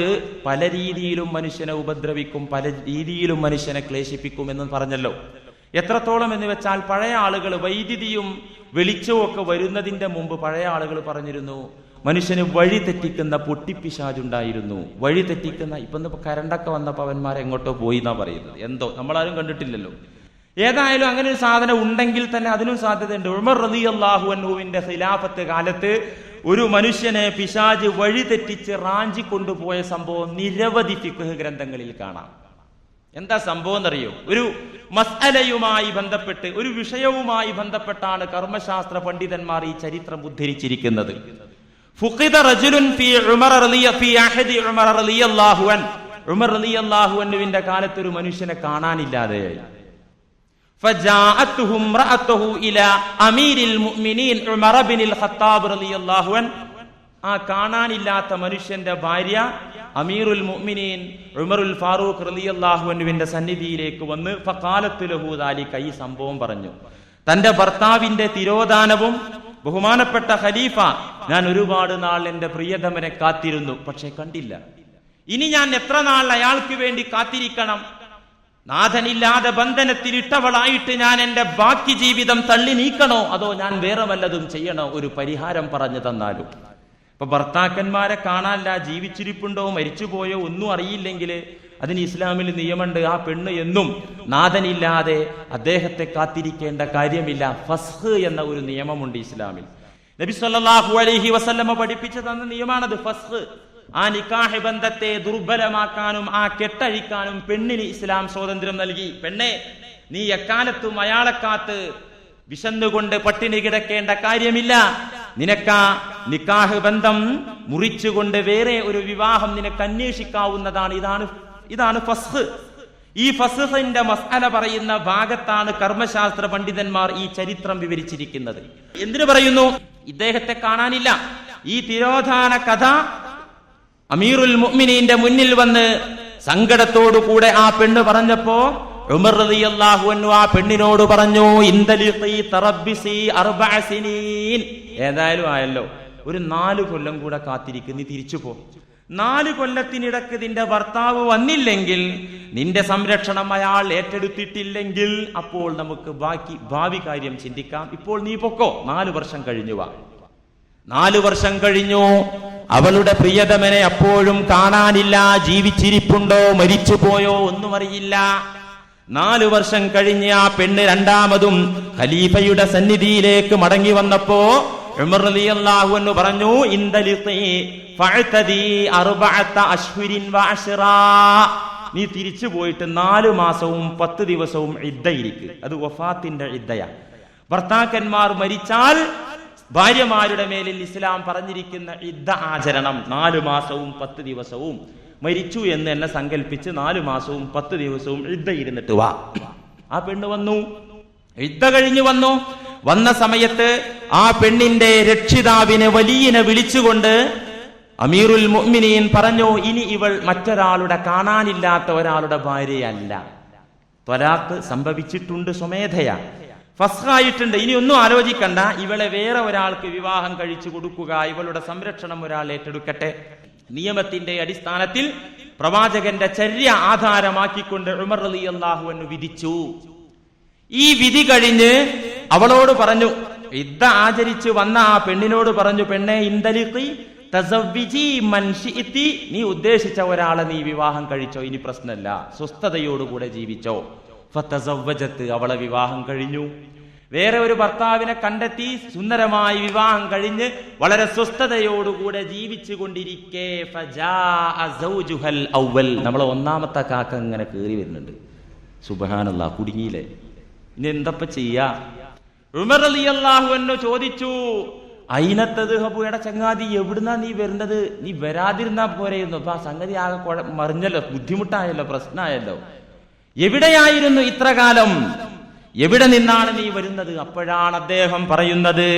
പല രീതിയിലും മനുഷ്യനെ ഉപദ്രവിക്കും, പല രീതിയിലും മനുഷ്യനെ ക്ലേശിപ്പിക്കും എന്ന് പറഞ്ഞല്ലോ. എത്രത്തോളം എന്ന് വെച്ചാൽ, പഴയ ആളുകൾ വൈദ്യുതിയും വെളിച്ചവും ഒക്കെ വരുന്നതിന്റെ മുമ്പ് പഴയ ആളുകൾ പറഞ്ഞിരുന്നു, മനുഷ്യന് വഴി തെറ്റിക്കുന്ന പൊട്ടിപ്പിശാചുണ്ടായിരുന്നു. വഴി തെറ്റിക്കുന്ന, ഇപ്പൊ കരണ്ടൊക്കെ വന്നപ്പോ അവന്മാരെ എങ്ങോട്ടോ പോയി എന്നാ പറയുന്നത്. എന്തോ നമ്മളാരും കണ്ടിട്ടില്ലല്ലോ. ഏതായാലും അങ്ങനെ ഒരു സാധനം ഉണ്ടെങ്കിൽ തന്നെ അതിനും സാധ്യതയുണ്ട്. ഉമർ റളിയല്ലാഹു അൻഹുവിന്റെ ഖിലാഫത്ത് കാലത്ത് ഒരു മനുഷ്യനെ പിശാച് വഴി തെറ്റിച്ച് റാഞ്ചി കൊണ്ടുപോയ സംഭവം നിരവധി ഫിഖ്ഹ് ഗ്രന്ഥങ്ങളിൽ കാണാം. എന്താ സംഭവം എന്നറിയോ? ഒരു മസ്അലയുമായി ബന്ധപ്പെട്ട്, ഒരു വിഷയവുമായി ബന്ധപ്പെട്ടാണ് കർമ്മശാസ്ത്ര പണ്ഡിതന്മാർ ഈ ചരിത്രം ഉദ്ധരിച്ചിരിക്കുന്നത്. ഫുഖിദ റജുലുൻ ഫീ ഉമർ റളിയല്ലാഹു അൻഹു. ഉമർ റളിയല്ലാഹു അൻഹുവിന്റെ കാലത്ത് ഒരു മനുഷ്യനെ കാണാനില്ലാതെയായി. ഫജാഅത്തുഹു ഇംറഅത്തുഹു ഇലാ അമീരിൽ മുഅ്മിനീൻ ഉമർ ഇബ്നുൽ ഖത്താബ് റളിയല്ലാഹു അൻഹു. ആ കാണാനില്ലാത്ത മനുഷ്യന്റെ ഭാര്യ അമീറുൽ മുഅ്മിനീൻ ഉമറുൽ ഫാറൂഖ് റളിയല്ലാഹു അൻഹുവിന്റെ സന്നിധിയിലേക്ക് വന്ന് ഫഖാലത്ത് ലഹു ദാലിക, ഈ സംഭവം പറഞ്ഞു. തന്റെ ഭർത്താവിന്റെ തിരോധാനവും, ബഹുമാനപ്പെട്ട ഖലീഫ, ഞാൻ ഒരുപാട് നാൾ എന്റെ പ്രിയതമനെ കാത്തിരുന്നു, പക്ഷെ കണ്ടില്ല. ഇനി ഞാൻ എത്ര നാൾ അയാൾക്ക് വേണ്ടി കാത്തിരിക്കണം? നാഥനില്ലാതെ ബന്ധനത്തിലിട്ടവളായിട്ട് ഞാൻ എന്റെ ബാക്കി ജീവിതം തള്ളി നീക്കണോ, അതോ ഞാൻ വേറെ വല്ലതും ചെയ്യണോ? ഒരു പരിഹാരം പറഞ്ഞു തന്നാലും. ഇപ്പൊ ഭർത്താക്കന്മാരെ കാണാനില്ല, ജീവിച്ചിരിപ്പുണ്ടോ മരിച്ചുപോയോ ഒന്നും അറിയില്ലെങ്കിൽ അതിന് ഇസ്ലാമിൽ നിയമമുണ്ട്. ആ പെണ്ണ് എന്നും നാഥനില്ലാതെ അദ്ദേഹത്തെ കാത്തിരിക്കേണ്ട കാര്യമില്ല. ഫസ്ഖ് എന്ന ഒരു നിയമമുണ്ട് ഇസ്ലാമിൽ. നബി സല്ലല്ലാഹു അലൈഹി വസല്ലമ പഠിപ്പിച്ചു തന്ന നിയമമാണത്, ഫസ്ഖ്. ആ നിക്കാഹ് ബന്ധത്തെ ദുർബലമാക്കാനും ആ കെട്ടഴിക്കാനും പെണ്ണിന് ഇസ്ലാം സ്വാതന്ത്ര്യം നൽകി. പെണ്ണെ, നീ എക്കാലത്തും അയാളെ കാത്ത് വിശന്നുകൊണ്ട് പട്ടിണി കിടക്കേണ്ട കാര്യമില്ല. നിനക്കാ നിക്കാഹ് ബന്ധം മുറിച്ചുകൊണ്ട് വേറെ ഒരു വിവാഹം നിനക്ക് അന്വേഷിക്കാവുന്നതാണ്. ഇതാണ് ഫസ്ഖ്. ഈ ഫസ്ഖിന്റെ മസ്അല പറയുന്ന ഭാഗത്താണ് കർമ്മശാസ്ത്ര പണ്ഡിതന്മാർ ഈ ചരിത്രം വിവരിച്ചിരിക്കുന്നത്. എന്തിനു പറയുന്നു? ഇദ്ദേഹത്തെ കാണാനില്ല. ഈ തിരോധാന കഥ അമീറുൽ മുഅ്മിനീന്റെ മുന്നിൽ വന്ന് സങ്കടത്തോടു കൂടെ ആ പെണ്ണ് പറഞ്ഞപ്പോ ഉമർ റളിയല്ലാഹു അൻഹു ആ പെണ്ണിനോട് പറഞ്ഞു, ഇന്തലിഖി തറബ്ബിസി 4 സിനീൻ. ഏതായാലും ആയല്ലോ, ഒരു 4 കൊല്ലം കൂടെ കാത്തിരിക്കും, നീ തിരിച്ചു പോ. 4 കൊല്ലത്തിനിടക്ക് നിന്റെ ഭർത്താവ് വന്നില്ലെങ്കിൽ, നിന്റെ സംരക്ഷണം അയാൾ ഏറ്റെടുത്തിട്ടില്ലെങ്കിൽ, അപ്പോൾ നമുക്ക് ഭാവി കാര്യം ചിന്തിക്കാം. ഇപ്പോൾ നീ പൊക്കോ, 4 വർഷം കഴിഞ്ഞു വാ. 4 വർഷം കഴിഞ്ഞു. അവളുടെ പ്രിയതമനെ അപ്പോഴും കാണാനില്ല. ജീവിച്ചിരിപ്പുണ്ടോ മരിച്ചുപോയോ ഒന്നും അറിയില്ല. 4 വർഷം കഴിഞ്ഞ് ആ പെണ്ണ് രണ്ടാമതും ഖലീഫയുടെ സന്നിധിയിലേക്ക് മടങ്ങി വന്നപ്പോ ഉമർ റളിയല്ലാഹു അൻഹു പറഞ്ഞു, ഇൻദലിഖി ഫഅതദി 4 അശ്ഹുരിൻ വഅശ്റാ, നീ തിരിച്ചു പോയിട്ട് 4 മാസവും 10 ദിവസവും ഇദ്ദയിരിക്ക്. അത് വഫാത്തിന്റെ ഇദ്ദയാ. ഭർത്താക്കന്മാർ മരിച്ചാൽ ഭാര്യമാരുടെ മേലിൽ ഇസ്ലാം പറഞ്ഞിരിക്കുന്ന ഇദ്ദ ആചരണം 4 മാസവും 10 ദിവസവും. മരിച്ചു എന്ന് എന്നെ സങ്കല്പിച്ച് 4 മാസവും 10 ദിവസവും ഇദ്ദ ഇരുന്നിട്ട് വാ. ആ പെണ്ണ് വന്നു, ഇദ്ദ കഴിഞ്ഞു വന്നു. വന്ന സമയത്ത് ആ പെണ്ണിന്റെ രക്ഷിതാവിനെ വലിയനെ വിളിച്ചുകൊണ്ട് അമീറുൽ മുഅ്മിനീൻ പറഞ്ഞു, ഇനി ഇവൾ മറ്റൊരാളുടെ കാണാനില്ലാത്ത ഒരാളുടെ ഭാര്യയല്ല. ത്വലാഖ് സംഭവിച്ചിട്ടുണ്ട്, സ്വമേധയാ ഫസ്ഖായിട്ടുണ്ട്. ഇനി ഒന്നും ആലോചിക്കണ്ട, ഇവളെ വേറെ ഒരാൾക്ക് വിവാഹം കഴിച്ചു കൊടുക്കുക, ഇവളുടെ സംരക്ഷണം ഒരാൾ ഏറ്റെടുക്കട്ടെ. നിയമത്തിന്റെ അടിസ്ഥാനത്തിൽ പ്രവാചകന്റെ ചര്യ ആധാരമാക്കിക്കൊണ്ട് ഉമർ റളിയല്ലാഹു അൻഹു വിധിച്ചു. ഈ വിധി കഴിഞ്ഞ് അവളോട് പറഞ്ഞു, ഇദ്ദ ആചരിച്ചു വന്ന ആ പെണ്ണിനോട് പറഞ്ഞു, പെണ്ണെ ഇൻദലിഖി തസവ്വിജി മൻ ശിഇതി, നീ ഉദ്ദേശിച്ച ഒരാളെ നീ വിവാഹം കഴിച്ചോ, ഇനി പ്രശ്നമില്ല, സ്വസ്ഥതയോടുകൂടെ ജീവിച്ചോ. ഫതസവ്വജത്ത്, അവളെ വിവാഹം കഴിഞ്ഞു. വേറെ ഒരു ഭർത്താവിനെ കണ്ടെത്തി സുന്ദരമായി വിവാഹം കഴിഞ്ഞ് വളരെ സ്വസ്ഥതയോടുകൂടെ ജീവിച്ചു കൊണ്ടിരിക്കെ ഫജാഅ സൗജുഹൽ അവ്വൽ, നമ്മളെ ഒന്നാമത്തെ കാക്ക ഇങ്ങനെ കേറി വരുന്നുണ്ട്. സുബ്ഹാനല്ലാഹ്, കുടുങ്ങിയില്ലേ, ഇനി എന്തപ്പ ചെയ്യാ? ഉമർ റളിയല്ലാഹു അൻഹു ചോദിച്ചു, അയിനത്തദ്ഹബു, എടാ ചങ്ങാതി എവിടുന്നാ നീ വരുന്നത്? നീ വരാതിരുന്നാ പോരെയിരുന്നു. അപ്പൊ ആ സംഗതി ആകെ മറിഞ്ഞല്ലോ, ബുദ്ധിമുട്ടായല്ലോ, പ്രശ്നമായല്ലോ. എവിടെയായിരുന്നു ഇത്ര കാലം? എവിടെ നിന്നാണ് നീ വരുന്നത്? അപ്പോഴാണ് അദ്ദേഹം പറയുന്നത്,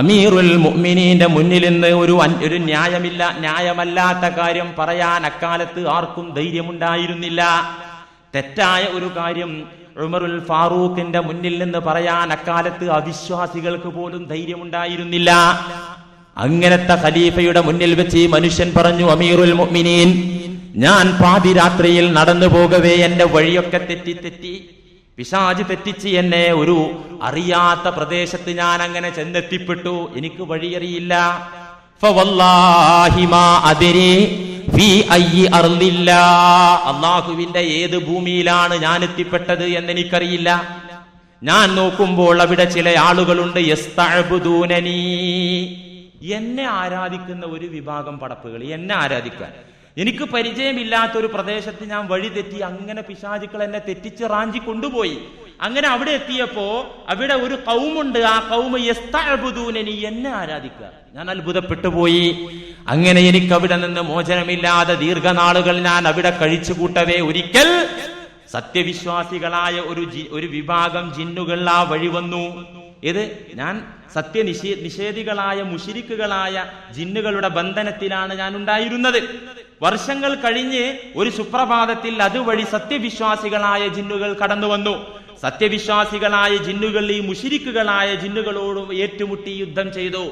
അമീറുൽ മുഅ്മിനീന്റെ മുന്നിൽ നിന്ന് ഒരു ന്യായമല്ലാത്ത കാര്യം പറയാൻ അക്കാലത്ത് ആർക്കും ധൈര്യമുണ്ടായിരുന്നില്ല. തെറ്റായ ഒരു കാര്യം ഉമറുൽ ഫാറൂഖിന്റെ മുന്നിൽ നിന്ന് പറയാൻ അക്കാലത്ത് അവിശ്വാസികൾക്ക് പോലും ധൈര്യമുണ്ടായിരുന്നില്ല. അങ്ങനത്തെ ഖലീഫയുടെ മുന്നിൽ വെച്ച് മനുഷ്യൻ പറഞ്ഞു, അമീറുൽ മുഅ്മിനീൻ, ഞാൻ പാതിരാത്രിയിൽ നടന്നു പോകവേ എന്റെ വഴിയൊക്കെ തെറ്റി പിശാച് തെറ്റിച്ച് എന്നെ ഒരു അറിയാത്ത പ്രദേശത്ത് ഞാൻ അങ്ങനെ ചെന്നെത്തിപ്പെട്ടു, എനിക്ക് വഴിയറിയില്ല. ഫവല്ലാഹി മാ അദ്രി ഫീ അയ്യി അർളില്ലാ, അല്ലാഹുവിന്റെ ഏത് ഭൂമിയിലാണ് ഞാൻ എത്തിപ്പെട്ടത് എന്നെനിക്കറിയില്ല. ഞാൻ നോക്കുമ്പോൾ അവിടെ ചില ആളുകളുണ്ട്, യസ്തഅബ്ദൂനനി, എന്നെ ആരാധിക്കുന്ന ഒരു വിഭാഗം പടപ്പുകൾ, എന്നെ ആരാധിക്കാൻ. എനിക്ക് പരിചയമില്ലാത്തൊരു പ്രദേശത്ത് ഞാൻ വഴി തെറ്റി, അങ്ങനെ പിശാചുക്കൾ എന്നെ തെറ്റിച്ച് റാഞ്ചി കൊണ്ടുപോയി. അങ്ങനെ അവിടെ എത്തിയപ്പോ അവിടെ ഒരു ഖൗമുണ്ട്, ആ ഖൗമ് യസ്തഅബ്ദൂനനി, എന്നെ ആരാധിക്കുക. ഞാൻ അത്ഭുതപ്പെട്ടു പോയി. അങ്ങനെ എനിക്ക് അവിടെ നിന്ന് മോചനമില്ലാതെ ദീർഘനാളുകൾ ഞാൻ അവിടെ കഴിച്ചു കൂട്ടവേ ഒരിക്കൽ സത്യവിശ്വാസികളായ ഒരു വിഭാഗം ജിന്നുകൾ ആ വഴി വന്നു. ഇത് ഞാൻ നിഷേധികളായ മുശ്രിക്കുകളായ ജിന്നുകളുടെ ബന്ധനത്തിലാണ് ഞാൻ ഉണ്ടായിരുന്നത്. വർഷങ്ങൾ കഴിഞ്ഞ് ഒരു സുപ്രഭാതത്തിൽ അതുവഴി സത്യവിശ്വാസികളായ ജിന്നുകൾ കടന്നു വന്നു. സത്യവിശ്വാസികളായ ജിന്നുകൾ ഈ മുശ്രിക്കുകളായ ജിന്നുകളോടും ഏറ്റുമുട്ടി യുദ്ധം ചെയ്തു.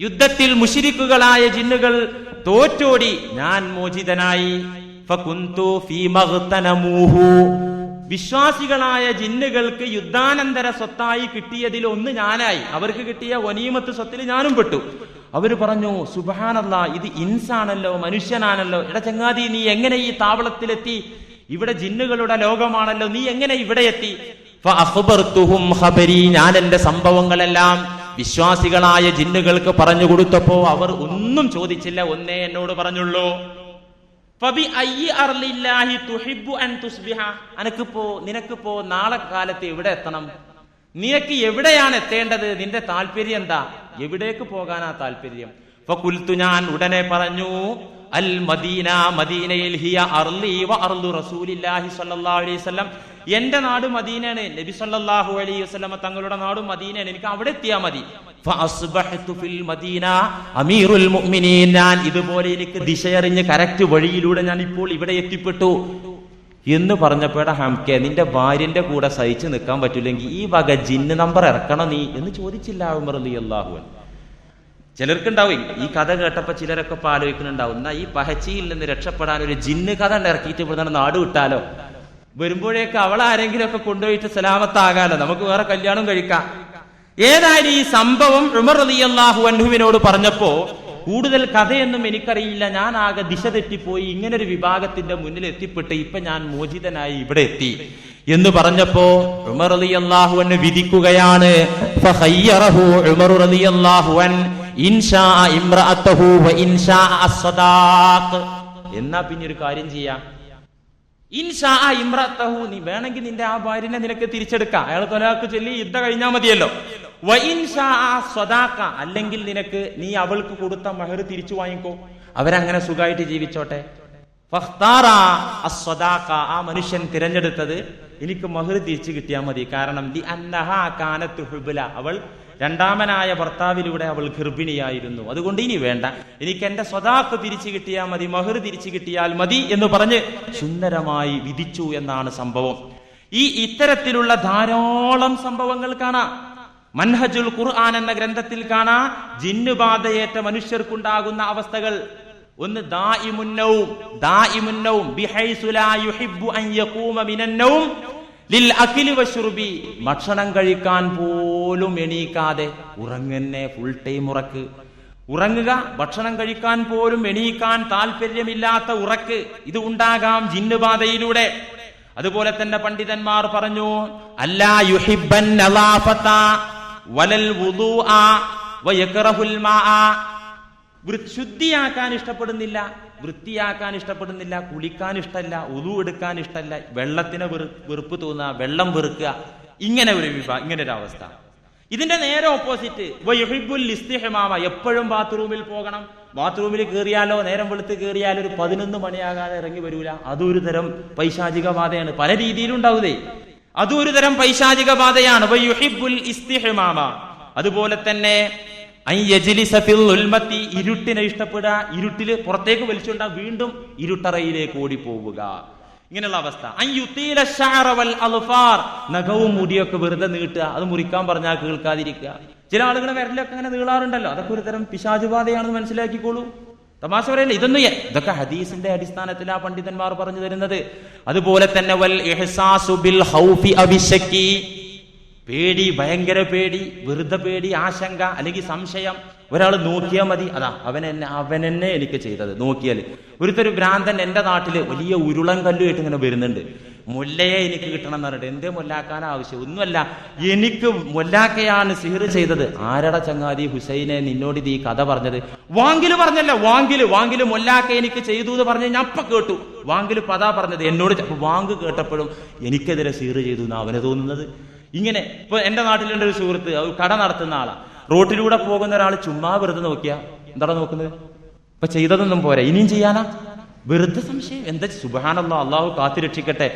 യുദ്ധത്തിൽ മുശ്രിക്കുകളായ ജിന്നുകൾ തോറ്റോടി, ഞാൻ മോചിതനായി. ഫകുന്തു ഫീ മഗ്തനമൂഹു, വിശ്വാസികളായ ജിന്നുകൾക്ക് യുദ്ധാനന്തര സ്വത്തായി കിട്ടിയതിൽ ഒന്ന് ഞാനായി. അവർക്ക് കിട്ടിയ വനീമത്ത് സ്വത്തിൽ ഞാനും പെട്ടു. അവര് പറഞ്ഞു, സുബ്ഹാനല്ലാഹ്, ഇത് ഇൻസാണല്ലോ, മനുഷ്യനാണല്ലോ. എടാ ചങ്ങാതി, നീ എങ്ങനെ ഈ താവളത്തിലെത്തി? ഇവിടെ ജിന്നുകളുടെ ലോകമാണല്ലോ, നീ എങ്ങനെ ഇവിടെ എത്തി? ഫഅഖ്ബർതുഹും ഖബരി, ഞാൻ എന്റെ സംഭവങ്ങളെല്ലാം വിശ്വാസികളായ ജിന്നുകൾക്ക് പറഞ്ഞു കൊടുത്തപ്പോ അവർ ഒന്നും ചോദിച്ചില്ല, ഒന്നേ എന്നോട് പറഞ്ഞുള്ളൂ, നിനക്കിപ്പോ നാളെ കാലത്ത് എവിടെ എത്തണം? നിനക്ക് എവിടെയാണ് എത്തേണ്ടത്? നിന്റെ താല്പര്യം എന്താ? എവിടേക്ക് പോകാനാ താല്പര്യം? ഫഖുൽതു, ഞാൻ ഉടനെ പറഞ്ഞു, അൽ മദീന, മദീനയിൽ ഹിയ അർളി വ അർളു റസൂലില്ലാഹി സ്വല്ലല്ലാഹു അലൈഹി വസല്ലം, എന്റെ നാട് മദീനയാണ്, നബി സല്ലല്ലാഹു അലൈഹി വസല്ലം തങ്ങളുടെ നാടും മദീനയാണ്, എനിക്ക് അവിടെ എത്തിയാ മതി. ഫഅസ്ബഹതു ഫിൽ മദീന അമീറുൽ മുഅ്മിനീൻ, ഞാൻ ഇതുപോലെ എനിക്ക് ദിശയറിഞ്ഞ് കറക്റ്റ് വഴിയിലൂടെ ഞാൻ ഇപ്പോൾ ഇവിടെ എത്തിപ്പെട്ടു എന്ന് പറഞ്ഞപ്പോഴാ, ഹംകെ, നിന്റെ ഭാര്യന്റെ കൂടെ സഹിച്ചു നിൽക്കാൻ പറ്റില്ലെങ്കിൽ ഈ വക ജിന്ന് നമ്പർ ഇറക്കണം നീ എന്ന് ചോദിച്ചില്ല ഉമർ റളിയല്ലാഹു അൻഹു. ചിലർക്കുണ്ടാവും ഈ കഥ കേട്ടപ്പോ ചിലരൊക്കെ ആലോചിക്കുന്നുണ്ടാവും, എന്നാ ഈ പഹച്ചിയിൽ നിന്ന് രക്ഷപ്പെടാൻ ഒരു ജിന്ന് കഥ ഇറക്കിയിട്ട് ഇവിടെ നാട് വിട്ടാലോ, വരുമ്പോഴേക്ക് അവൾ ആരെങ്കിലും ഒക്കെ കൊണ്ടുപോയിട്ട് സലാമത്താകാലോ, നമുക്ക് വേറെ കല്യാണം കഴിക്കാം. ഏതായാലും ഈ സംഭവം ഉമർ റളിയല്ലാഹു അൻഹുവിനോട് പറഞ്ഞപ്പോ, കൂടുതൽ കഥയൊന്നും എനിക്കറിയില്ല, ഞാൻ ആകെ ദിശ തെറ്റിപ്പോയി, ഇങ്ങനൊരു വിഭാഗത്തിന്റെ മുന്നിൽ എത്തിപ്പെട്ട് ഇപ്പൊ ഞാൻ മോചിതനായി ഇവിടെ എത്തി എന്ന് പറഞ്ഞപ്പോ ഉമർ റളിയല്ലാഹു അൻഹു വിധിക്കുകയാണ്, ഫഖയ്യറഹു ഉമർ റളിയല്ലാഹു അൻഹു ഇൻഷാ ഇംറഅതഹു വ ഇൻഷാ അസ്സദാഖ്. എന്നാ പിന്നെ ഒരു കാര്യം ചെയ്യാം, ഇൻഷാ ഇംറഅതഹു, നീ വേണമെങ്കിൽ നിന്റെ ആ ഭാര്യനെ നിനക്ക് തിരിച്ചെടുക്കാം, അയാൾ തൊലാക്ക് ചൊല്ലി യുദ്ധം കഴിഞ്ഞാൽ മതിയല്ലോ. വ ഇൻഷാ അസ്സദാഖ, അല്ലെങ്കിൽ നിനക്ക് നീ അവൾക്ക് കൊടുത്ത മഹർ തിരിച്ചു വാങ്ങിക്കോ, അവരങ്ങനെ സുഖമായിട്ട് ജീവിച്ചോട്ടെ. ഫഖ്താറ അസ്സദാഖ, ആ മനുഷ്യൻ തിരഞ്ഞെടുത്തത് എനിക്ക് മഹർ തിരിച്ചു കിട്ടിയാൽ മതി. കാരണം ദി അന്നഹാ കാനത്ത് ഹുബ്ല, അവൾ രണ്ടാമനായ ഭർത്താവിലൂടെ അവൾ ഗർഭിണിയായിരുന്നു, അതുകൊണ്ട് ഇനി വേണ്ട, എനിക്ക് എന്റെ സ്വദാഖ് തിരിച്ചു കിട്ടിയാൽ മതി, മഹർ തിരിച്ചു കിട്ടിയാൽ മതി എന്ന് പറഞ്ഞ് സുന്ദരമായി വിധിച്ചു എന്നാണ് സംഭവം. ഇത്തരത്തിലുള്ള ധാരാളം സംഭവങ്ങൾ കാണാം. മൻഹജുൽ ഖുർആൻ എന്ന ഗ്രന്ഥത്തിൽ കാണാം ജിന്നുബാധയേറ്റ മനുഷ്യർക്കുണ്ടാകുന്ന അവസ്ഥകൾ. ഒന്ന് ദാഇമുന്നൗം ബിഹൈസു ലാ യുഹിബ്ബു അൻ യഖൂമ മിനന്നൗം ലിൽ അക്ലി വശുർബി, ഭക്ഷണം കഴിക്കാൻ പോലും എണീക്കാതെ ഉറങ്ങന്നെ, ഫുൾ ടൈം ഉറങ്ങുക, ഭക്ഷണം കഴിക്കാൻ പോലും എണീക്കാൻ താല്പര്യമില്ലാത്ത ഉറക്ക്, ഇത് ഉണ്ടാകാം ജിന്നുബാധയിലൂടെ. അതുപോലെ തന്നെ പണ്ഡിതന്മാർ പറഞ്ഞു, അല്ലാ യുഹിബ്ബൻ നളാഫത വലൽ വുദൂഅ വയക്റഹുൽ മാഅ, ശുദ്ധിയാക്കാൻ ഇഷ്ടപ്പെടുന്നില്ല, വൃത്തിയാക്കാൻ ഇഷ്ടപ്പെടുന്നില്ല, കുളിക്കാൻ ഇഷ്ടമല്ല, ഉളു എടുക്കാൻ ഇഷ്ടമല്ല, വെള്ളത്തിന് വെറുപ്പ് തോന്നുക, വെള്ളം വെറുക്കുക, ഇങ്ങനെ ഒരു അവസ്ഥ. ഇതിന്റെ നേരെ ഓപ്പോസിറ്റ് വയുഹിബ്ബുൽ ഇസ്തിഹ്മാമ, എപ്പോഴും ബാത്റൂമിൽ പോകണം, ബാത്റൂമിൽ കയറിയാലോ നേരം വെളുത്ത് കയറിയാലോ ഒരു 11 മണിയാകാതെ ഇറങ്ങി വരൂല, അതൊരു തരം പൈശാചിക ബാധയാണ്. പല രീതിയിലുണ്ടാവൂതേ, അതൊരു തരം പൈശാചിക ബാധയാണ്. വയുഹിബ്ബുൽ ഇസ്തിഹ്മാമ. അതുപോലെ തന്നെ ഇരുട്ടിനെ ഇഷ്ടപ്പെടുക, ഇരുട്ടില് പുറത്തേക്ക് വലിച്ചുകൊണ്ടാ വീണ്ടും ഇരുട്ടറയിലേക്ക് ഓടിപ്പോവുക, ഇങ്ങനെയുള്ള അവസ്ഥ. നഖവും മുടിയൊക്കെ വെറുതെ നീട്ടുക, അത് മുറിക്കാൻ പറഞ്ഞാൽ കേൾക്കാതിരിക്കുക. ചില ആളുകളെ വിരലൊക്കെ അങ്ങനെ നീളാറുണ്ടല്ലോ, അതൊക്കെ ഒരു തരം പിശാചുബാധയാണെന്ന് മനസ്സിലാക്കിക്കോളൂ. തമാശ പറയല്ലേ, ഇതൊക്കെ ഹദീസിന്റെ അടിസ്ഥാനത്തിൽ ആ പണ്ഡിതന്മാർ പറഞ്ഞു തരുന്നത്. അതുപോലെ തന്നെ വൽ ഇഹ്സാസു ബിൽ ഖൗഫി അബിശക്കി, പേടി, ഭയങ്കര പേടി, വെറുതെ പേടി, ആശങ്ക അല്ലെങ്കിൽ സംശയം. ഒരാൾ നോക്കിയാൽ മതി, അതാ അവനെന്നെ എനിക്ക് ചെയ്തത്. നോക്കിയാൽ ഒരുത്തൊരു ഭ്രാന്തൻ എന്റെ നാട്ടില് വലിയ ഉരുളൻ കല്ലുമായിട്ട് ഇങ്ങനെ വരുന്നുണ്ട്, മുല്ലയെ എനിക്ക് കിട്ടണം എന്ന് പറഞ്ഞിട്ട്. എന്തേ മുല്ലാക്കാൻ ആവശ്യം? ഒന്നുമല്ല, എനിക്ക് മുല്ലാക്കയാണ് സിഹിർ ചെയ്തത്. ആരട ചങ്ങാതി ഹുസൈനെ നിന്നോട് ഇത് ഈ കഥ പറഞ്ഞത്? വാങ്കില് പറഞ്ഞല്ല, വാങ്കില് മുല്ലാക്ക എനിക്ക് ചെയ്തു എന്ന് പറഞ്ഞ് ഞാൻ അപ്പ കേട്ടു. വാങ്കില് പതാ പറഞ്ഞത് എന്നോട്. വാങ്ക് കേട്ടപ്പോഴും എനിക്കെതിരെ സിഹിർ ചെയ്തു എന്നാ അവന് തോന്നുന്നത്. ഇങ്ങനെ ഇപ്പൊ എന്റെ നാട്ടിലുണ്ട് ഒരു സുഹൃത്ത്, കട നടത്തുന്ന ആളാ. റോട്ടിലൂടെ പോകുന്ന ഒരാൾ ചുമ്മാ വെറുതെ നോക്കിയാ എന്താണ് നോക്കുന്നത്? ഇപ്പൊ ചെയ്തതൊന്നും പോരാ, ഇനിയും ചെയ്യാനാ? വെറുതെ സംശയം. എന്താ സുബ്ഹാനല്ലാഹ്, അള്ളാഹു കാത്തിരക്ഷിക്കട്ടെ.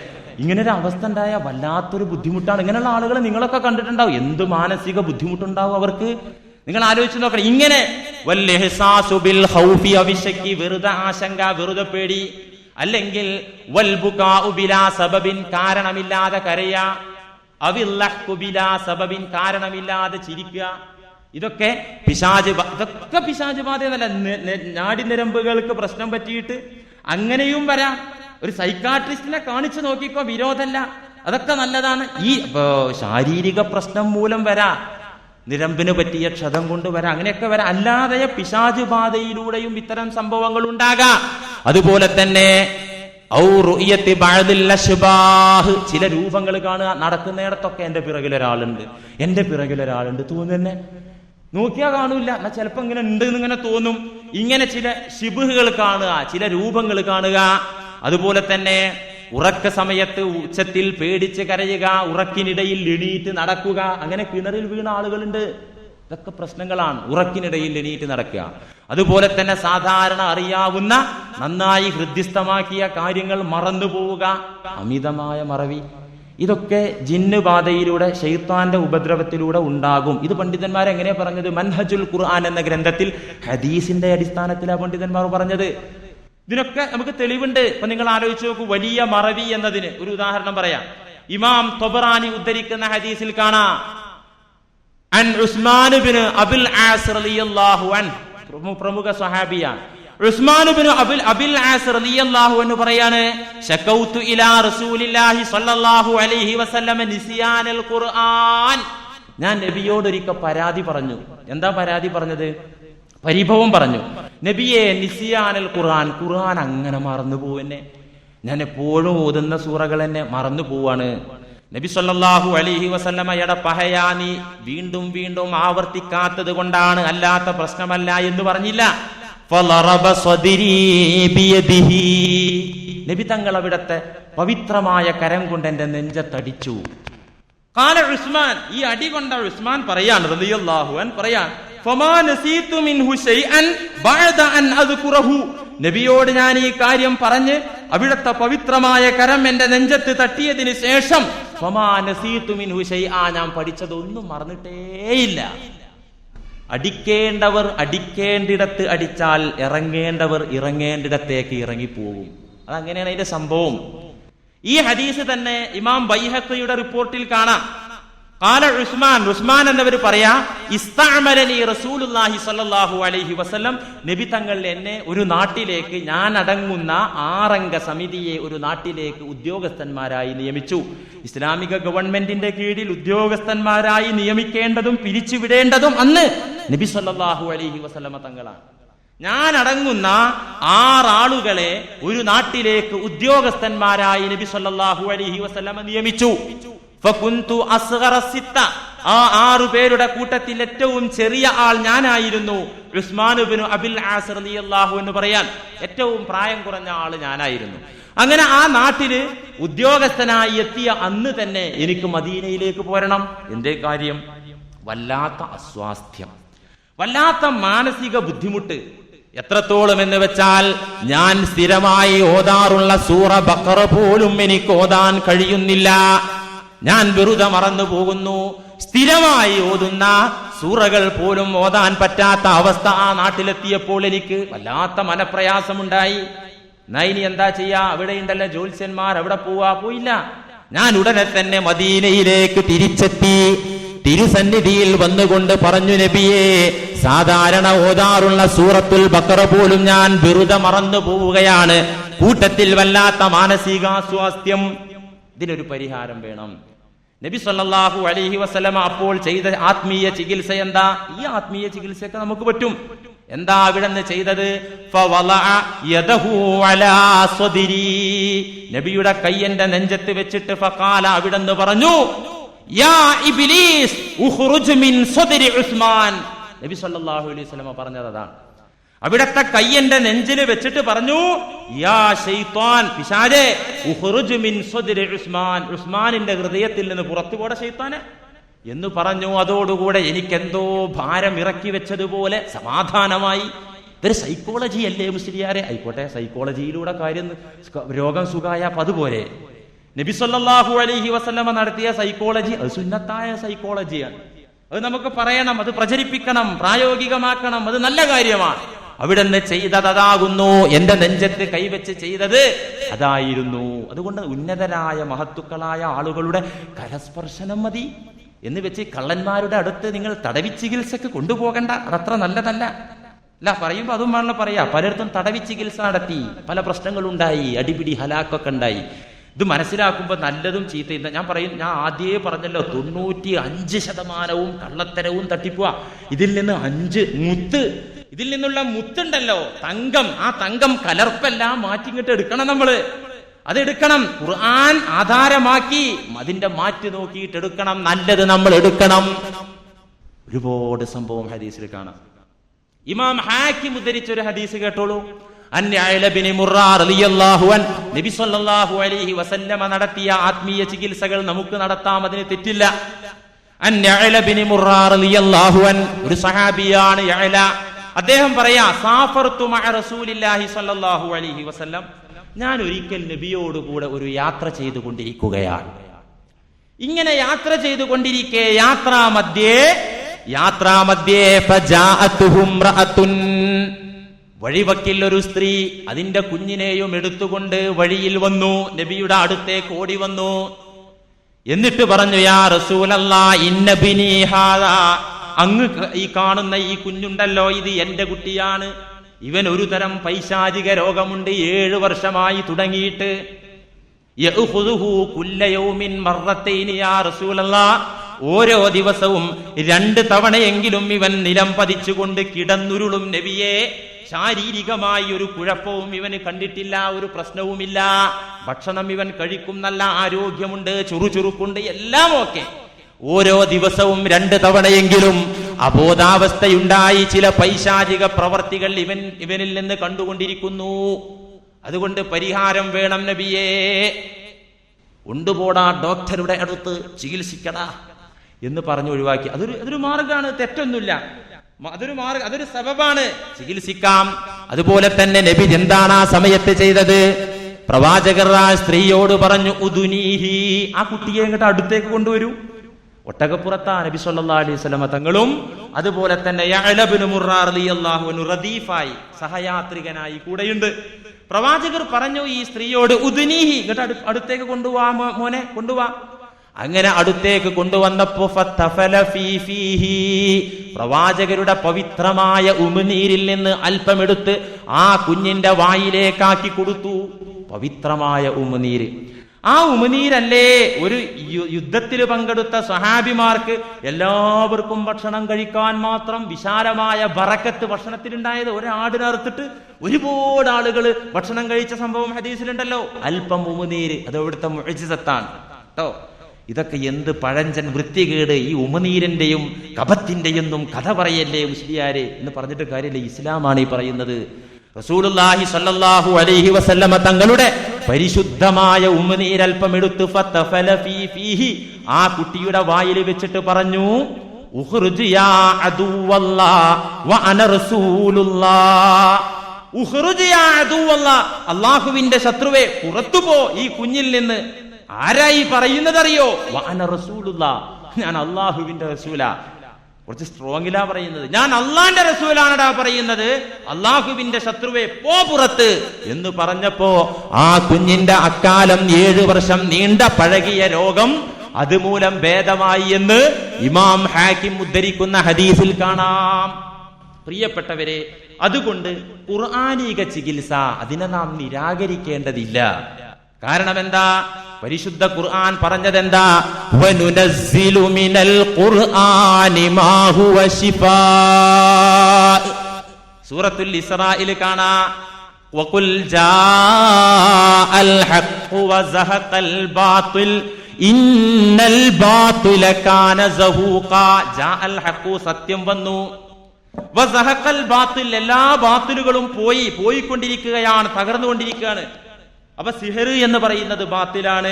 ഇങ്ങനൊരു അവസ്ഥ ഉണ്ടായ വല്ലാത്തൊരു ബുദ്ധിമുട്ടാണ്. ഇങ്ങനെയുള്ള ആളുകളെ നിങ്ങളൊക്കെ കണ്ടിട്ടുണ്ടാവും, എന്ത് മാനസിക ബുദ്ധിമുട്ടുണ്ടാവും അവർക്ക്. നിങ്ങൾ ആലോചിച്ച് നോക്കണം. ഇങ്ങനെ വെറുതെ ആശങ്ക, വെറുതെ പേടി, അല്ലെങ്കിൽ കാരണമില്ലാതെ കരയാ, സബബിൻ കാരണമില്ലാതെ ചിരിക്കുക. ഇതൊക്കെ പിശാചുബാധ എന്നല്ല, നാടിനരമ്പുകൾക്ക് പ്രശ്നം പറ്റിയിട്ട് അങ്ങനെയും വരാം. ഒരു സൈക്കാട്രിസ്റ്റിനെ കാണിച്ചു നോക്കിക്കോ, വിരോധമല്ല, അതൊക്കെ നല്ലതാണ്. ഈ ശാരീരിക പ്രശ്നം മൂലം വരാം, നിരമ്പിന് പറ്റിയ ക്ഷതം കൊണ്ട് വരാം, അങ്ങനെയൊക്കെ വരാം. അല്ലാതെ പിശാചുബാധയിലൂടെയും ഇത്തരം സംഭവങ്ങൾ ഉണ്ടാകാം. അതുപോലെ തന്നെ ചില രൂപങ്ങൾ കാണുക. നടക്കുന്നിടത്തൊക്കെ എന്റെ പിറകിലൊരാളുണ്ട് തോന്നുന്നെ, നോക്കിയാ കാണൂല, എന്നാ ചിലപ്പോ ഇങ്ങനെ ഉണ്ട് എന്നിങ്ങനെ തോന്നും. ഇങ്ങനെ ചില ശിബുഹുകൾ കാണുക, ചില രൂപങ്ങൾ കാണുക. അതുപോലെ തന്നെ ഉറക്ക സമയത്ത് ഉച്ചത്തിൽ പേടിച്ച് കരയുക, ഉറക്കിനിടയിൽ എണീറ്റ് നടക്കുക. അങ്ങനെ കിണറിൽ വീണ ആളുകളുണ്ട്. ഇതൊക്കെ പ്രശ്നങ്ങളാണ്, ഉറക്കിനിടയിൽ എണീറ്റ് നടക്കുക. അതുപോലെ തന്നെ സാധാരണ അറിയാവുന്ന, നന്നായി ഹൃദ്യസ്ഥമാക്കിയ കാര്യങ്ങൾ മറന്നു പോവുക, അമിതമായ മറവി. ഇതൊക്കെ ജിന്നുബാധയിലൂടെ, ശൈത്താന്റെ ഉപദ്രവത്തിലൂടെ ഉണ്ടാകും. ഇത് പണ്ഡിതന്മാർ എങ്ങനെയാ പറഞ്ഞത്? മൻഹജുൽ ഖുർആൻ എന്ന ഗ്രന്ഥത്തിൽ ഹദീസിന്റെ അടിസ്ഥാനത്തിലാണ് പണ്ഡിതന്മാർ പറഞ്ഞത്. ഇതിനൊക്കെ നമുക്ക് തെളിവുണ്ട്. ഇപ്പൊ നിങ്ങൾ ആലോചിച്ച് നോക്കൂ, വലിയ മറവി എന്നതിന് ഒരു ഉദാഹരണം പറയാം. ഇമാം തൊബറാനി ഉദ്ധരിക്കുന്ന ഹദീസിൽ കാണാം, അൻ ഉസ്മാൻ ഇബ്നു അബിൽ ആസ് റളിയല്ലാഹു അൻഹു, പ്രമുഖ സ്വഹാബിയാണ്. ഉസ്മാൻ ഇബ്നു അബിൽ ആസ് റളിയല്ലാഹു അൻഹു പറയാണ്, ശകൗതു ഇലാ റസൂലില്ലാഹി സ്വല്ലല്ലാഹു അലൈഹി വസല്ലം നിസിയാനൽ ഖുർആൻ. ഞാൻ നബിയോട് ഒരിക്കൽ പരാതി പറഞ്ഞു. എന്താ പരാതി പറഞ്ഞത്? പരിഭവം പറഞ്ഞു. നബിയെ, നിസിയാനൽ ഖുർആൻ, ഖുർആൻ അങ്ങനെ മറന്നു പോവെന്നെ, ഞാൻ എപ്പോഴും ഓതുന്ന സൂറകൾ എന്നെ മറന്നു പോവാണ്. നബി സല്ലല്ലാഹു അലൈഹി വസല്ലമയുടെ പഹയാനി വീണ്ടും വീണ്ടും ആവർത്തിക്കാത്തത് കൊണ്ടാണ്, അല്ലാത്ത പ്രശ്നമല്ല എന്ന് പറഞ്ഞില്ല. ഫളറബ സദ്രി ബിയദിഹി, നബി തങ്ങൾ അവിടത്തെ പവിത്രമായ കരം കൊണ്ട് എന്റെ നെഞ്ചത്തടിച്ചു. ഖാല ഉസ്മാൻ, ഈ അടി കൊണ്ട ഉസ്മാൻ പറയാൻ റളിയല്ലാഹു അൻഹു പറയാൻ, ഫമാ നസീതു മിൻഹു ശൈഅൻ ബഅദ അൻ അദ്കുറഹു, നബിയോട് ഞാൻ ഈ കാര്യം പറഞ്ഞ് അവിടുത്തെ പവിത്രമായ കരം എന്റെ നെഞ്ചത്ത് തട്ടിയതിന് ശേഷം ഫമാ നസീതു മിൻഹു ശൈഅ, ഞാൻ പഠിച്ചതൊന്നും മറന്നിട്ടേയില്ല. അടിക്കേണ്ടവർ അടിക്കേണ്ടിടത്ത് അടിച്ചാൽ ഇറങ്ങേണ്ടവർ ഇറങ്ങേണ്ടിടത്തേക്ക് ഇറങ്ങിപ്പോകും. അതങ്ങനെയാണ് അതിന്റെ സംഭവം. ഈ ഹദീസ് തന്നെ ഇമാം ബൈഹഖിയുടെ റിപ്പോർട്ടിൽ കാണാം. ഖാല ഉസ്മാൻ എന്നവർ പറയാ, ഇസ്തഅമലനി റസൂലുള്ളാഹി സ്വല്ലല്ലാഹു അലൈഹി വസല്ലം, നബി തങ്ങൾ എന്നെ ഒരു നാട്ടിലേക്ക്, ഞാൻ അടങ്ങുന്ന 6 അംഗ സമിതിയെ ഒരു നാട്ടിലേക്ക് ഉദ്യോഗസ്ഥന്മാരായി നിയമിച്ചു. ഇസ്ലാമിക ഗവൺമെന്റിന്റെ കീഴിൽ ഉദ്യോഗസ്ഥന്മാരായി നിയമിക്കേണ്ടതും പിരിച്ചുവിടേണ്ടതും അന്ന് നബി സ്വല്ലല്ലാഹു അലൈഹി വസല്ലമ തങ്ങളാണ്. ഞാൻ അടങ്ങുന്ന 6 ആളുകളെ ഒരു നാട്ടിലേക്ക് ഉദ്യോഗസ്ഥന്മാരായി നബി സല്ലല്ലാഹു അലൈഹി വസല്ലമ നിയമിച്ചു. ഫകുന്തു അസ്ഗറ സിത്ത, ആ 6 പേരുടെ കൂട്ടത്തിൽ ഏറ്റവും ചെറിയ ആൾ ഞാനായിരുന്നു. ഉസ്മാൻ ഇബ്നു അബിൽ ആസ് റളിയല്ലാഹു എന്ന് പറയാൻ, ഏറ്റവും പ്രായം കുറഞ്ഞ ആള് ഞാനായിരുന്നു. അങ്ങനെ ആ നാട്ടില് ഉദ്യോഗസ്ഥനായി എത്തിയ അന്ന് തന്നെ എനിക്ക് മദീനയിലേക്ക് പോരണം. എന്തേ കാര്യം? വല്ലാത്ത അസ്വാസ്ഥ്യം, വല്ലാത്ത മാനസിക ബുദ്ധിമുട്ട്. എത്രത്തോളം എന്ന് വെച്ചാൽ, ഞാൻ സ്ഥിരമായി ഓതാറുള്ള സൂറ ബഖറ പോലും എനിക്ക് ഓതാൻ കഴിയുന്നില്ല. ഞാൻ വെറുതെ മറന്നു പോകുന്നു. സ്ഥിരമായി ഓതുന്ന സൂറകൾ പോലും ഓതാൻ പറ്റാത്ത അവസ്ഥ ആ നാട്ടിലെത്തിയപ്പോൾ എനിക്ക് വല്ലാത്ത മനപ്രയാസമുണ്ടായി. ഇനി എന്താ ചെയ്യാ? അവിടെ ഉണ്ടല്ലോ ജ്യോത്സ്യന്മാർ, അവിടെ പോയില്ല. ഞാൻ ഉടനെ തന്നെ മദീനയിലേക്ക് തിരിച്ചെത്തി. തിരുസന്നിധിയിൽ വന്നുകൊണ്ട് പറഞ്ഞു, നബിയേ, സാധാരണ ഓതാറുള്ള സൂറത്തുൽ ബഖറ പോലും ഞാൻ വെറുതെ മറന്നു പോവുകയാണ്. കൂട്ടത്തിൽ വല്ലാത്ത മാനസികാസ്വാസ്ഥ്യം. ഇതിനൊരു പരിഹാരം വേണം. നബി സല്ലല്ലാഹു അലൈഹി വസല്ലമ അപ്പോൾ ചെയ്ത ആത്മീയ ചികിത്സ എന്താ? ഈ ആത്മീയ ചികിത്സയൊക്കെ നമുക്ക് പറ്റും. എന്താ അവിടെന്ന് ചെയ്തത്? ഫവളഅ യദഹു അലാ സദ്രി, നബിയുടെ കൈ എന്റെ നെഞ്ചത്ത് വെച്ചിട്ട് ഫഖാല, അവിടെന്ന് പറഞ്ഞു, യാ ഇബ്ലീസ് ഉഖ്റുജ് മിൻ സദ്രി ഉസ്മാൻ. നബി സല്ലല്ലാഹു അലൈഹി വസല്ലമ പറഞ്ഞത് അതാണ്. അവിടത്തെ കയ്യന്റെ നെഞ്ചിൽ വെച്ചിട്ട് പറഞ്ഞു, യാ ശൈത്താൻ, പിശാചേ, ഉഖ്റുജ് മിൻ സദ്രി ഉസ്മാൻ, ഉസ്മാനിന്റെ ഹൃദയത്തിൽ നിന്ന് പുറത്തു പോടെ ശൈത്താനെ എന്ന് പറഞ്ഞു. അതോടുകൂടെ എനിക്കെന്തോ ഭാരം ഇറക്കി വെച്ചതുപോലെ സമാധാനമായി. ഇതൊരു സൈക്കോളജി അല്ലേ മുസ്ലിയാരെ? ആയിക്കോട്ടെ, സൈക്കോളജിയിലൂടെ കാര്യം, രോഗം സുഖായ അതുപോലെ നബി സല്ലല്ലാഹു അലൈഹി വസല്ലമ നടത്തിയ സൈക്കോളജി അത് സുന്നത്തായ സൈക്കോളജിയാണ്. അത് നമുക്ക് പറയണം, അത് പ്രചരിപ്പിക്കണം, പ്രായോഗികമാക്കണം. അത് നല്ല കാര്യമാണ്. അവിടുന്ന് ചെയ്തത് അതാകുന്നു. എന്റെ നെഞ്ചത്ത് കൈവച്ച് ചെയ്തത് അതായിരുന്നു. അതുകൊണ്ട് ഉന്നതരായ മഹത്തുക്കളായ ആളുകളുടെ കരസ്പർശനം മതി എന്ന് വെച്ച് കള്ളന്മാരുടെ അടുത്ത് നിങ്ങൾ തടവി ചികിത്സക്ക് കൊണ്ടുപോകണ്ട. അതത്ര നല്ലതല്ല. അല്ല, പറയുമ്പോ അതും വേണം പറയാ. പലയിടത്തും തടവി ചികിത്സ നടത്തി പല പ്രശ്നങ്ങളുണ്ടായി, അടിപിടി ഹലാക്കൊക്കെ ഉണ്ടായി. ഇത് മനസ്സിലാക്കുമ്പോൾ നല്ലതും ചീത്തയും ഞാൻ പറയും. ഞാൻ ആദ്യമേ പറഞ്ഞല്ലോ, 95% കള്ളത്തരവും തട്ടിപ്പുക. ഇതിൽ നിന്ന് 5 മുത്ത്, ഇതിൽ നിന്നുള്ള മുത്തുണ്ടല്ലോ തങ്കം, ആ തങ്കം കലർപ്പെല്ലാം മാറ്റിങ്ങിട്ട് എടുക്കണം. നമ്മള് അതെടുക്കണം. ഖുർആൻ ആധാരമാക്കി അതിന്റെ മാറ്റി നോക്കിയിട്ട് എടുക്കണം. നല്ലത് നമ്മൾ എടുക്കണം. ഒരുപാട് സംഭവം ഹദീസിൽ കാണാം. ഇമാം ഹാക്കിം ഉദ്ധരിച്ചൊരു ഹദീസ് കേട്ടോളൂ. നബി സല്ലല്ലാഹു അലൈഹി വസല്ലമ നടത്തിയ ആത്മീയ ചികിത്സകൾ നമുക്ക് നടത്താം, അതിന് തെറ്റില്ല. ഒരു സഹാബിയാണ് യഅല. അദ്ദേഹം പറയാ, സാഫർതു മഅ റസൂലില്ലാഹി സല്ലല്ലാഹു അലൈഹി വസല്ലം, ഞാൻ ഒരിക്കൽ നബിയോടുകൂടെ ഒരു യാത്ര ചെയ്തുകൊണ്ടിരിക്കുകയാണ്. ഇങ്ങനെ യാത്ര ചെയ്തുകൊണ്ടിരിക്കെ യാത്രാമധ്യേ ഫജാഅതുഹു ഇംറഅത്തുൻ, വഴിവക്കിൽ ഒരു സ്ത്രീ അതിന്റെ കുഞ്ഞിനെയും എടുത്തുകൊണ്ട് വഴിയിൽ വന്നു. നബിയുടെ അടുത്തേക്ക് ഓടി വന്നു. എന്നിട്ട് പറഞ്ഞു, യാ റസൂലല്ലാഹ്, ഇന്ന ബിനി ഹാദാ, അങ്ങ് ഈ കാണുന്ന ഈ കുഞ്ഞുണ്ടല്ലോ, ഇത് എന്റെ കുട്ടിയാണ്. ഇവൻ ഒരു തരം പൈശാചിക രോഗമുണ്ട്, 7 വർഷമായി തുടങ്ങിയിട്ട്. യഅഖുദുഹു കുല്ല യൗമിൻ മർറത്തൈനി യാ റസൂലല്ലാഹ്, ഓരോ ദിവസവും 2 തവണയെങ്കിലും ഇവൻ നിലം പതിച്ചുകൊണ്ട് കിടന്നുരുളും നബിയെ. ശാരീരികമായി ഒരു കുഴപ്പവും ഇവന് കണ്ടിട്ടില്ല, ഒരു പ്രശ്നവുമില്ല. ഭക്ഷണം ഇവൻ കഴിക്കും, നല്ല ആരോഗ്യമുണ്ട്, ചുറുചുറുക്കുണ്ട്, എല്ലാം ഓക്കെ. ഓരോ ദിവസവും 2 തവണയെങ്കിലും അബോധാവസ്ഥയുണ്ടായി ചില പൈശാചിക പ്രവർത്തികൾ ഇവനിൽ നിന്ന് കണ്ടുകൊണ്ടിരിക്കുന്നു. അതുകൊണ്ട് പരിഹാരം വേണം നബിയേ. കൊണ്ടുപോടാ ഡോക്ടറുടെ അടുത്ത്, ചികിത്സിക്കടാ എന്ന് പറഞ്ഞു ഒഴിവാക്കി. അതൊരു മാർഗമാണ്, തെറ്റൊന്നുമില്ല. അതൊരു സബബാണ്, ചികിത്സിക്കാം. അതുപോലെ തന്നെ നബി എന്താണ് ആ സമയത്ത് ചെയ്തത്? പ്രവാചകർ ആ സ്ത്രീയോട് പറഞ്ഞു, ഉദുനീഹി, ആ കുട്ടിയെ ഇങ്ങോട്ട് അടുത്തേക്ക് കൊണ്ടുവരൂ. ഒട്ടകപ്പുറത്താ നബി സല്ലല്ലാഹു അലൈഹി വസല്ലമ തങ്ങളും അതുപോലെ തന്നെ യഅല ഇബ്നു മുർറ റളിയല്ലാഹു അൻഹു റദീഫായി സഹയാത്രികനായി കൂടെയുണ്ട്. പ്രവാചകർ പറഞ്ഞു ഈ സ്ത്രീയോട്, ഉദുനീഹി, ഇങ്ങോട്ട് അടുത്തേക്ക് കൊണ്ടുപോവാ മോനെ, കൊണ്ടുപോവാ. അങ്ങനെ അടുത്തേക്ക് കൊണ്ടുവന്നപ്പോ പ്രവാചകരുടെ പവിത്രമായ ഉമിനീരിൽ നിന്ന് അല്പമെടുത്ത് ആ കുഞ്ഞിന്റെ വായിലേക്കാക്കി കൊടുത്തു. പവിത്രമായ ഉമിനീര്. ആ ഉമിനീരല്ലേ ഒരു യുദ്ധത്തിൽ പങ്കെടുത്ത സ്വഹാബിമാർക്ക് എല്ലാവർക്കും ഭക്ഷണം കഴിക്കാൻ മാത്രം വിശാലമായ ബറക്കത്ത് ഭക്ഷണത്തിലുണ്ടായത്. ഒരാടിനറുത്തിട്ട് ഒരുപാട് ആളുകൾ ഭക്ഷണം കഴിച്ച സംഭവം ഹദീസിലുണ്ടല്ലോ. അല്പം ഉമിനീര്, അത് ഇവിടുത്തെ മുഅ്ജിസത്താണ് കേട്ടോ. ഇതൊക്കെ എന്ത് പഴഞ്ചൻ വൃത്തികേട്! ഈ ഉമിനീരിന്റെയും കഫത്തിന്റെയൊന്നും കഥ പറയല്ലേ മുസ്ലിയാരെ എന്ന് പറഞ്ഞിട്ട് കാര്യമില്ല. ഇസ്ലാമാണ് ഈ പറയുന്നത്. റസൂലുള്ളാഹി സ്വല്ലല്ലാഹു അലൈഹി വസല്ലമ തങ്ങളുടെ പരിശുദ്ധമായ ഉമിനീരൽപ്പം എടുത്ത് ഫതഫല ഫീഹി, ആ കുട്ടിയുടെ വായിൽ വെച്ചിട്ട് പറഞ്ഞു, ഉഖ്റുജ് യാ അദുവല്ലാഹ് വ അന റസൂലുള്ളാഹ്. ഉഖ്റുജ് യാ അദുവല്ലാഹ്, അല്ലാഹുവിന്റെ ശത്രുവേ പുറത്തുപോ ഈ കുഞ്ഞിൽ നിന്ന്. ആരായി പറയുന്നതറിയോ? വ അന റസൂലുള്ളാഹ്, ഞാൻ അല്ലാഹുവിന്റെ റസൂലാ. കുറച്ച് സ്ട്രോങ്ങിലാ പറയുന്നത്. ഞാൻ അള്ളാന്റെ റസൂലാണടാ പറയുന്നത്. അള്ളാഹുവിന്റെ ശത്രുവേ പോ പുറത്ത് എന്ന് പറഞ്ഞപ്പോ ആ കുഞ്ഞിന്റെ അക്കാലം 7 വർഷം നീണ്ട പഴകിയ രോഗം അതുമൂലം ഭേദമായി എന്ന് ഇമാം ഹാക്കിം ഉദ്ധരിക്കുന്ന ഹദീസിൽ കാണാം. പ്രിയപ്പെട്ടവരെ, അതുകൊണ്ട് ഖുർആനിക ചികിത്സ അതിനെ നാം നിരാകരിക്കേണ്ടതില്ല. കാരണം എന്താ? പരിശുദ്ധ ഖുർആൻ പറഞ്ഞതെന്താ? വനുനസ്സിലു മിനൽ ഖുർആനി മാ ഹുവ ശിഫാ. സൂറത്തുൽ ഇസ്രായിൽ കാണാ, വഖുൽ ജാഅൽ ഹഖ് വസഹഖൽ ബാതിൽ ഇന്നൽ ബാതില കാന സഹൂഖാ. ജാഅൽ ഹഖ്, സത്യം വന്നു, വസഹഖൽ ബാതിൽ, എല്ലാ ബാതിലുകളും പോയിക്കൊണ്ടിരിക്കുകയാണ്, തകർന്നുകൊണ്ടിരിക്കുകയാണ്. അപ്പൊ സിഹർ എന്ന് പറയുന്നത് ബാത്തിലാണ്.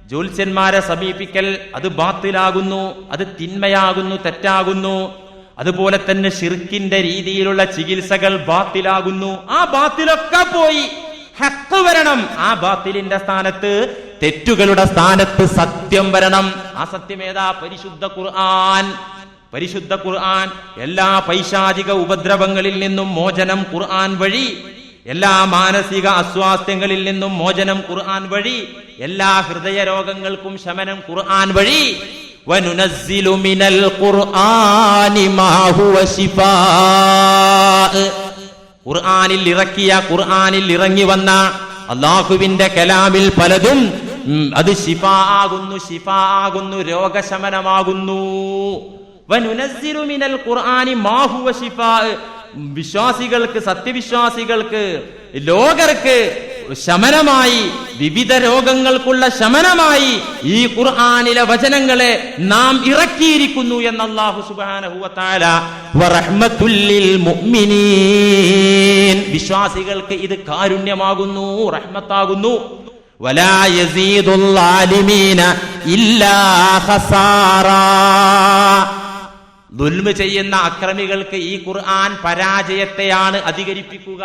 ജ്യോത്സ്യന്മാരെ സമീപിക്കൽ അത് ബാത്തിലാകുന്നു, അത് തിന്മയാകുന്നു, തെറ്റാകുന്നു. അതുപോലെ തന്നെ ശിർക്കിന്റെ രീതിയിലുള്ള ചികിത്സകൾ ബാത്തിലാകുന്നു. ആ ബാത്തിലൊക്കെ പോയി ഹഖ് വരണം. ആ ബാത്തിലിന്റെ സ്ഥാനത്ത്, തെറ്റുകളുടെ സ്ഥാനത്ത് സത്യം വരണം. ആ സത്യം ഏതാ? പരിശുദ്ധ ഖുർആൻ. പരിശുദ്ധ ഖുർആൻ. എല്ലാ പൈശാചിക ഉപദ്രവങ്ങളിൽ നിന്നും മോചനം ഖുർആൻ വഴി, എല്ലാ മാനസിക അസ്വാസ്ഥ്യങ്ങളിൽ നിന്നും മോചനം ഖുർആൻ വഴി, എല്ലാ ഹൃദയ രോഗങ്ങൾക്കും ശമനം ഖുർആൻ വഴി. വനുനസ്സിലു മിനൽ ഖുർആനി മാ ഹുവ ശിഫാ. ഖുർആനിൽ ഇറങ്ങി വന്ന അല്ലാഹുവിന്റെ കലാമിൽ പലതും അത് ശിഫാ ആകുന്നു, രോഗശമനമാകുന്നു. വനുനസ്സിലു മിനൽ ഖുർആനി മാ ഹുവ ശിഫാ. വിശ്വാസികൾക്ക്, സത്യവിശ്വാസികൾക്ക്, ലോകർക്ക് ശമനമായി, വിവിധ രോഗങ്ങൾക്കുള്ള ശമനമായി ഈ ഖുർആനിലെ വചനങ്ങളെ നാം ഇറക്കിയിരിക്കുന്നു എന്ന് അല്ലാഹു സുബ്ഹാനഹു വ തആല വറഹ്മത്തുൽ ലിൽ മുഅ്മിനീൻ. വിശ്വാസികൾക്ക് ഇത് കാരുണ്യമാകുന്നു, റഹ്മത്താകുന്നു. വലാ യസീദുൽ ആലിമീന ഇല്ലാ ഖസാറാ. ദുൽമ ചെയ്യുന്ന അക്രമികൾക്ക് ഈ ഖുർആൻ പരാജയത്തെയാണ് അധികരിപ്പിക്കുക.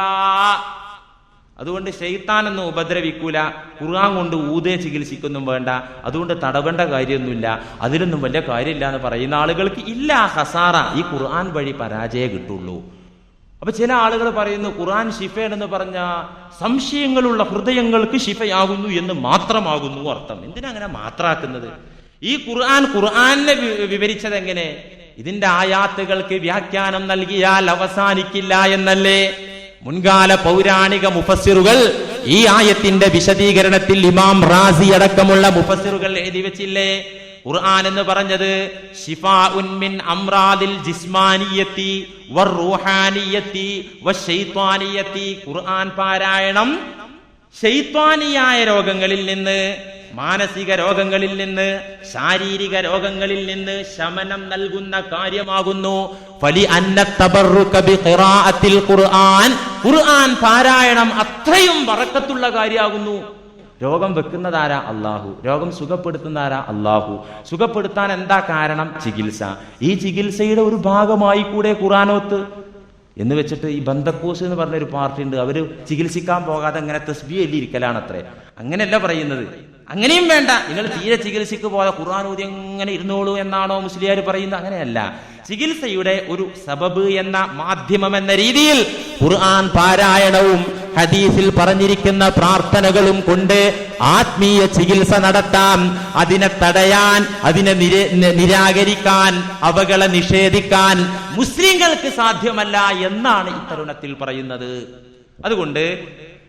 അതുകൊണ്ട് ശൈത്താനൊന്നും ഉപദ്രവിക്കൂല. ഖുർആൻ കൊണ്ട് ഊതേ ചികിത്സിക്കൊന്നും വേണ്ട, അതുകൊണ്ട് തടവേണ്ട കാര്യമൊന്നുമില്ല, അതിലൊന്നും വലിയ കാര്യമില്ല എന്ന് പറയുന്ന ആളുകൾക്ക് ഇല്ല ഹസാറ. ഈ ഖുർആൻ വഴി പരാജയം കിട്ടുള്ളൂ. അപ്പൊ ചില ആളുകൾ പറയുന്നു ഖുർആൻ ശിഫയാണെന്ന് പറഞ്ഞ സംശയങ്ങളുള്ള ഹൃദയങ്ങൾക്ക് ശിഫയാകുന്നു എന്ന് മാത്രമാകുന്നു അർത്ഥം. എന്തിനാ അങ്ങനെ മാത്രാക്കുന്നത്? ഈ ഖുർആനെ വിവരിച്ചത് എങ്ങനെ? ഇതിന്റെ ആയാത്തുകൾക്ക് വ്യാഖ്യാനം നൽകിയാൽ അവസാനിക്കില്ല എന്നല്ലേ മുൻകാല പൗരാണിക മുഫസ്സിറുകൾ ഈ ആയത്തിന്റെ വിശദീകരണത്തിൽ ഇമാം റാസി അടക്കമുള്ള മുഫസ്സിറുകൾ എഴുതി വെച്ചില്ലേ? ഖുർആൻ എന്ന് പറഞ്ഞത് ശിഫാഉൻ മിൻ അംറാദിൽ ജിസ്മാനിയത്തി വറൂഹാനിയത്തി വശൈത്വാനിയത്തി. ഖുർആൻ പാരായണം ശൈത്വാനിയായ രോഗങ്ങളിൽ നിന്ന്, മാനസിക രോഗങ്ങളിൽ നിന്ന്, ശാരീരിക രോഗങ്ങളിൽ നിന്ന് ശമനം നൽകുന്ന കാര്യമാകുന്നു ഖുർആൻ പാരായണം. അത്രയും ബറക്കത്തുള്ള കാര്യമാകുന്നു. രോഗം വെക്കുന്നതാരാ? അള്ളാഹു. രോഗം സുഖപ്പെടുത്തുന്നതാരാ? അള്ളാഹു. സുഖപ്പെടുത്താൻ എന്താ കാരണം? ചികിത്സ. ഈ ചികിത്സയുടെ ഒരു ഭാഗമായി കൂടെ ഖുർആനോത്ത് എന്ന് വെച്ചിട്ട് ഈ ബന്ധക്കോസ് എന്ന് പറഞ്ഞൊരു പാർട്ടി ഉണ്ട്. അവര് ചികിത്സിക്കാൻ പോകാതെ അങ്ങനെ തസ്ബീഹ് എല്ലിരിക്കലാണ് അത്രേ. അങ്ങനെയല്ല പറയുന്നത്. അങ്ങനെയും വേണ്ട. നിങ്ങൾ തീരെ ചികിത്സയ്ക്ക് പോകാതെ ഖുർആൻ ഓതി എങ്ങനെ ഇരുന്നോളൂ എന്നാണോ മുസ്ലിയാർ പറയുന്നത്? അങ്ങനെയല്ല. ചികിത്സയുടെ ഒരു സബബ് എന്ന മാധ്യമം എന്ന രീതിയിൽ ഖുർആൻ പാരായണവും ഹദീസിൽ പറഞ്ഞിരിക്കുന്ന പ്രാർത്ഥനകളും കൊണ്ട് ആത്മീയ ചികിത്സ നടത്താം. അതിനെ തടയാൻ, അതിനെ നിരാകരിക്കാൻ, അവകളെ നിഷേധിക്കാൻ മുസ്ലിങ്ങൾക്ക് സാധ്യമല്ല എന്നാണ് ഈ തരുണത്തിൽ പറയുന്നത്. അതുകൊണ്ട്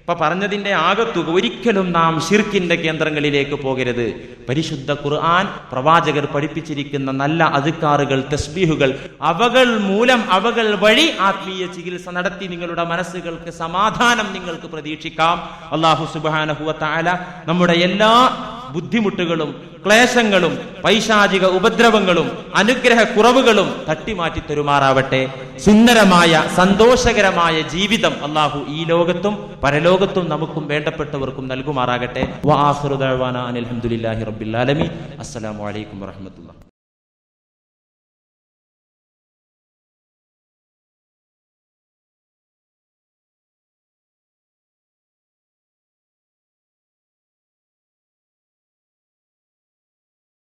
ഇപ്പൊ പറഞ്ഞതിന്റെ ആകത്തുക ഒരിക്കലും നാം ശിർക്കിന്റെ കേന്ദ്രങ്ങളിലേക്ക് പോകരുത്. പരിശുദ്ധ ഖുർആൻ പ്രവാചകർ പഠിപ്പിച്ചിരിക്കുന്ന നല്ല അദ്കാറുകൾ, തസ്ബീഹുകൾ, അവകൾ മൂലം, അവകൾ വഴി ആത്മീയ ചികിത്സ നടത്തി നിങ്ങളുടെ മനസ്സുകൾക്ക് സമാധാനം നിങ്ങൾക്ക് പ്രതീക്ഷിക്കാം. അല്ലാഹു സുബ്ഹാനഹു വ തആല നമ്മുടെ എല്ലാ ബുദ്ധിമുട്ടുകളും ക്ലേശങ്ങളും പൈശാചിക ഉപദ്രവങ്ങളും അനുഗ്രഹ കുറവുകളും തട്ടിമാറ്റി തരുമാറാവട്ടെ. സുന്ദരമായ സന്തോഷകരമായ ജീവിതം അല്ലാഹു ഈ ലോകത്തും പരലോകത്തും നമുക്കും വേണ്ടപ്പെട്ടവർക്കും നൽകുമാറാകട്ടെ. വആഖിറു ദഅ്വാനാ അനിൽ ഹംദുലില്ലാഹി റബ്ബിൽ ആലമീൻ. അസ്സലാമു അലൈക്കും വറഹ്മത്തുള്ളാഹി.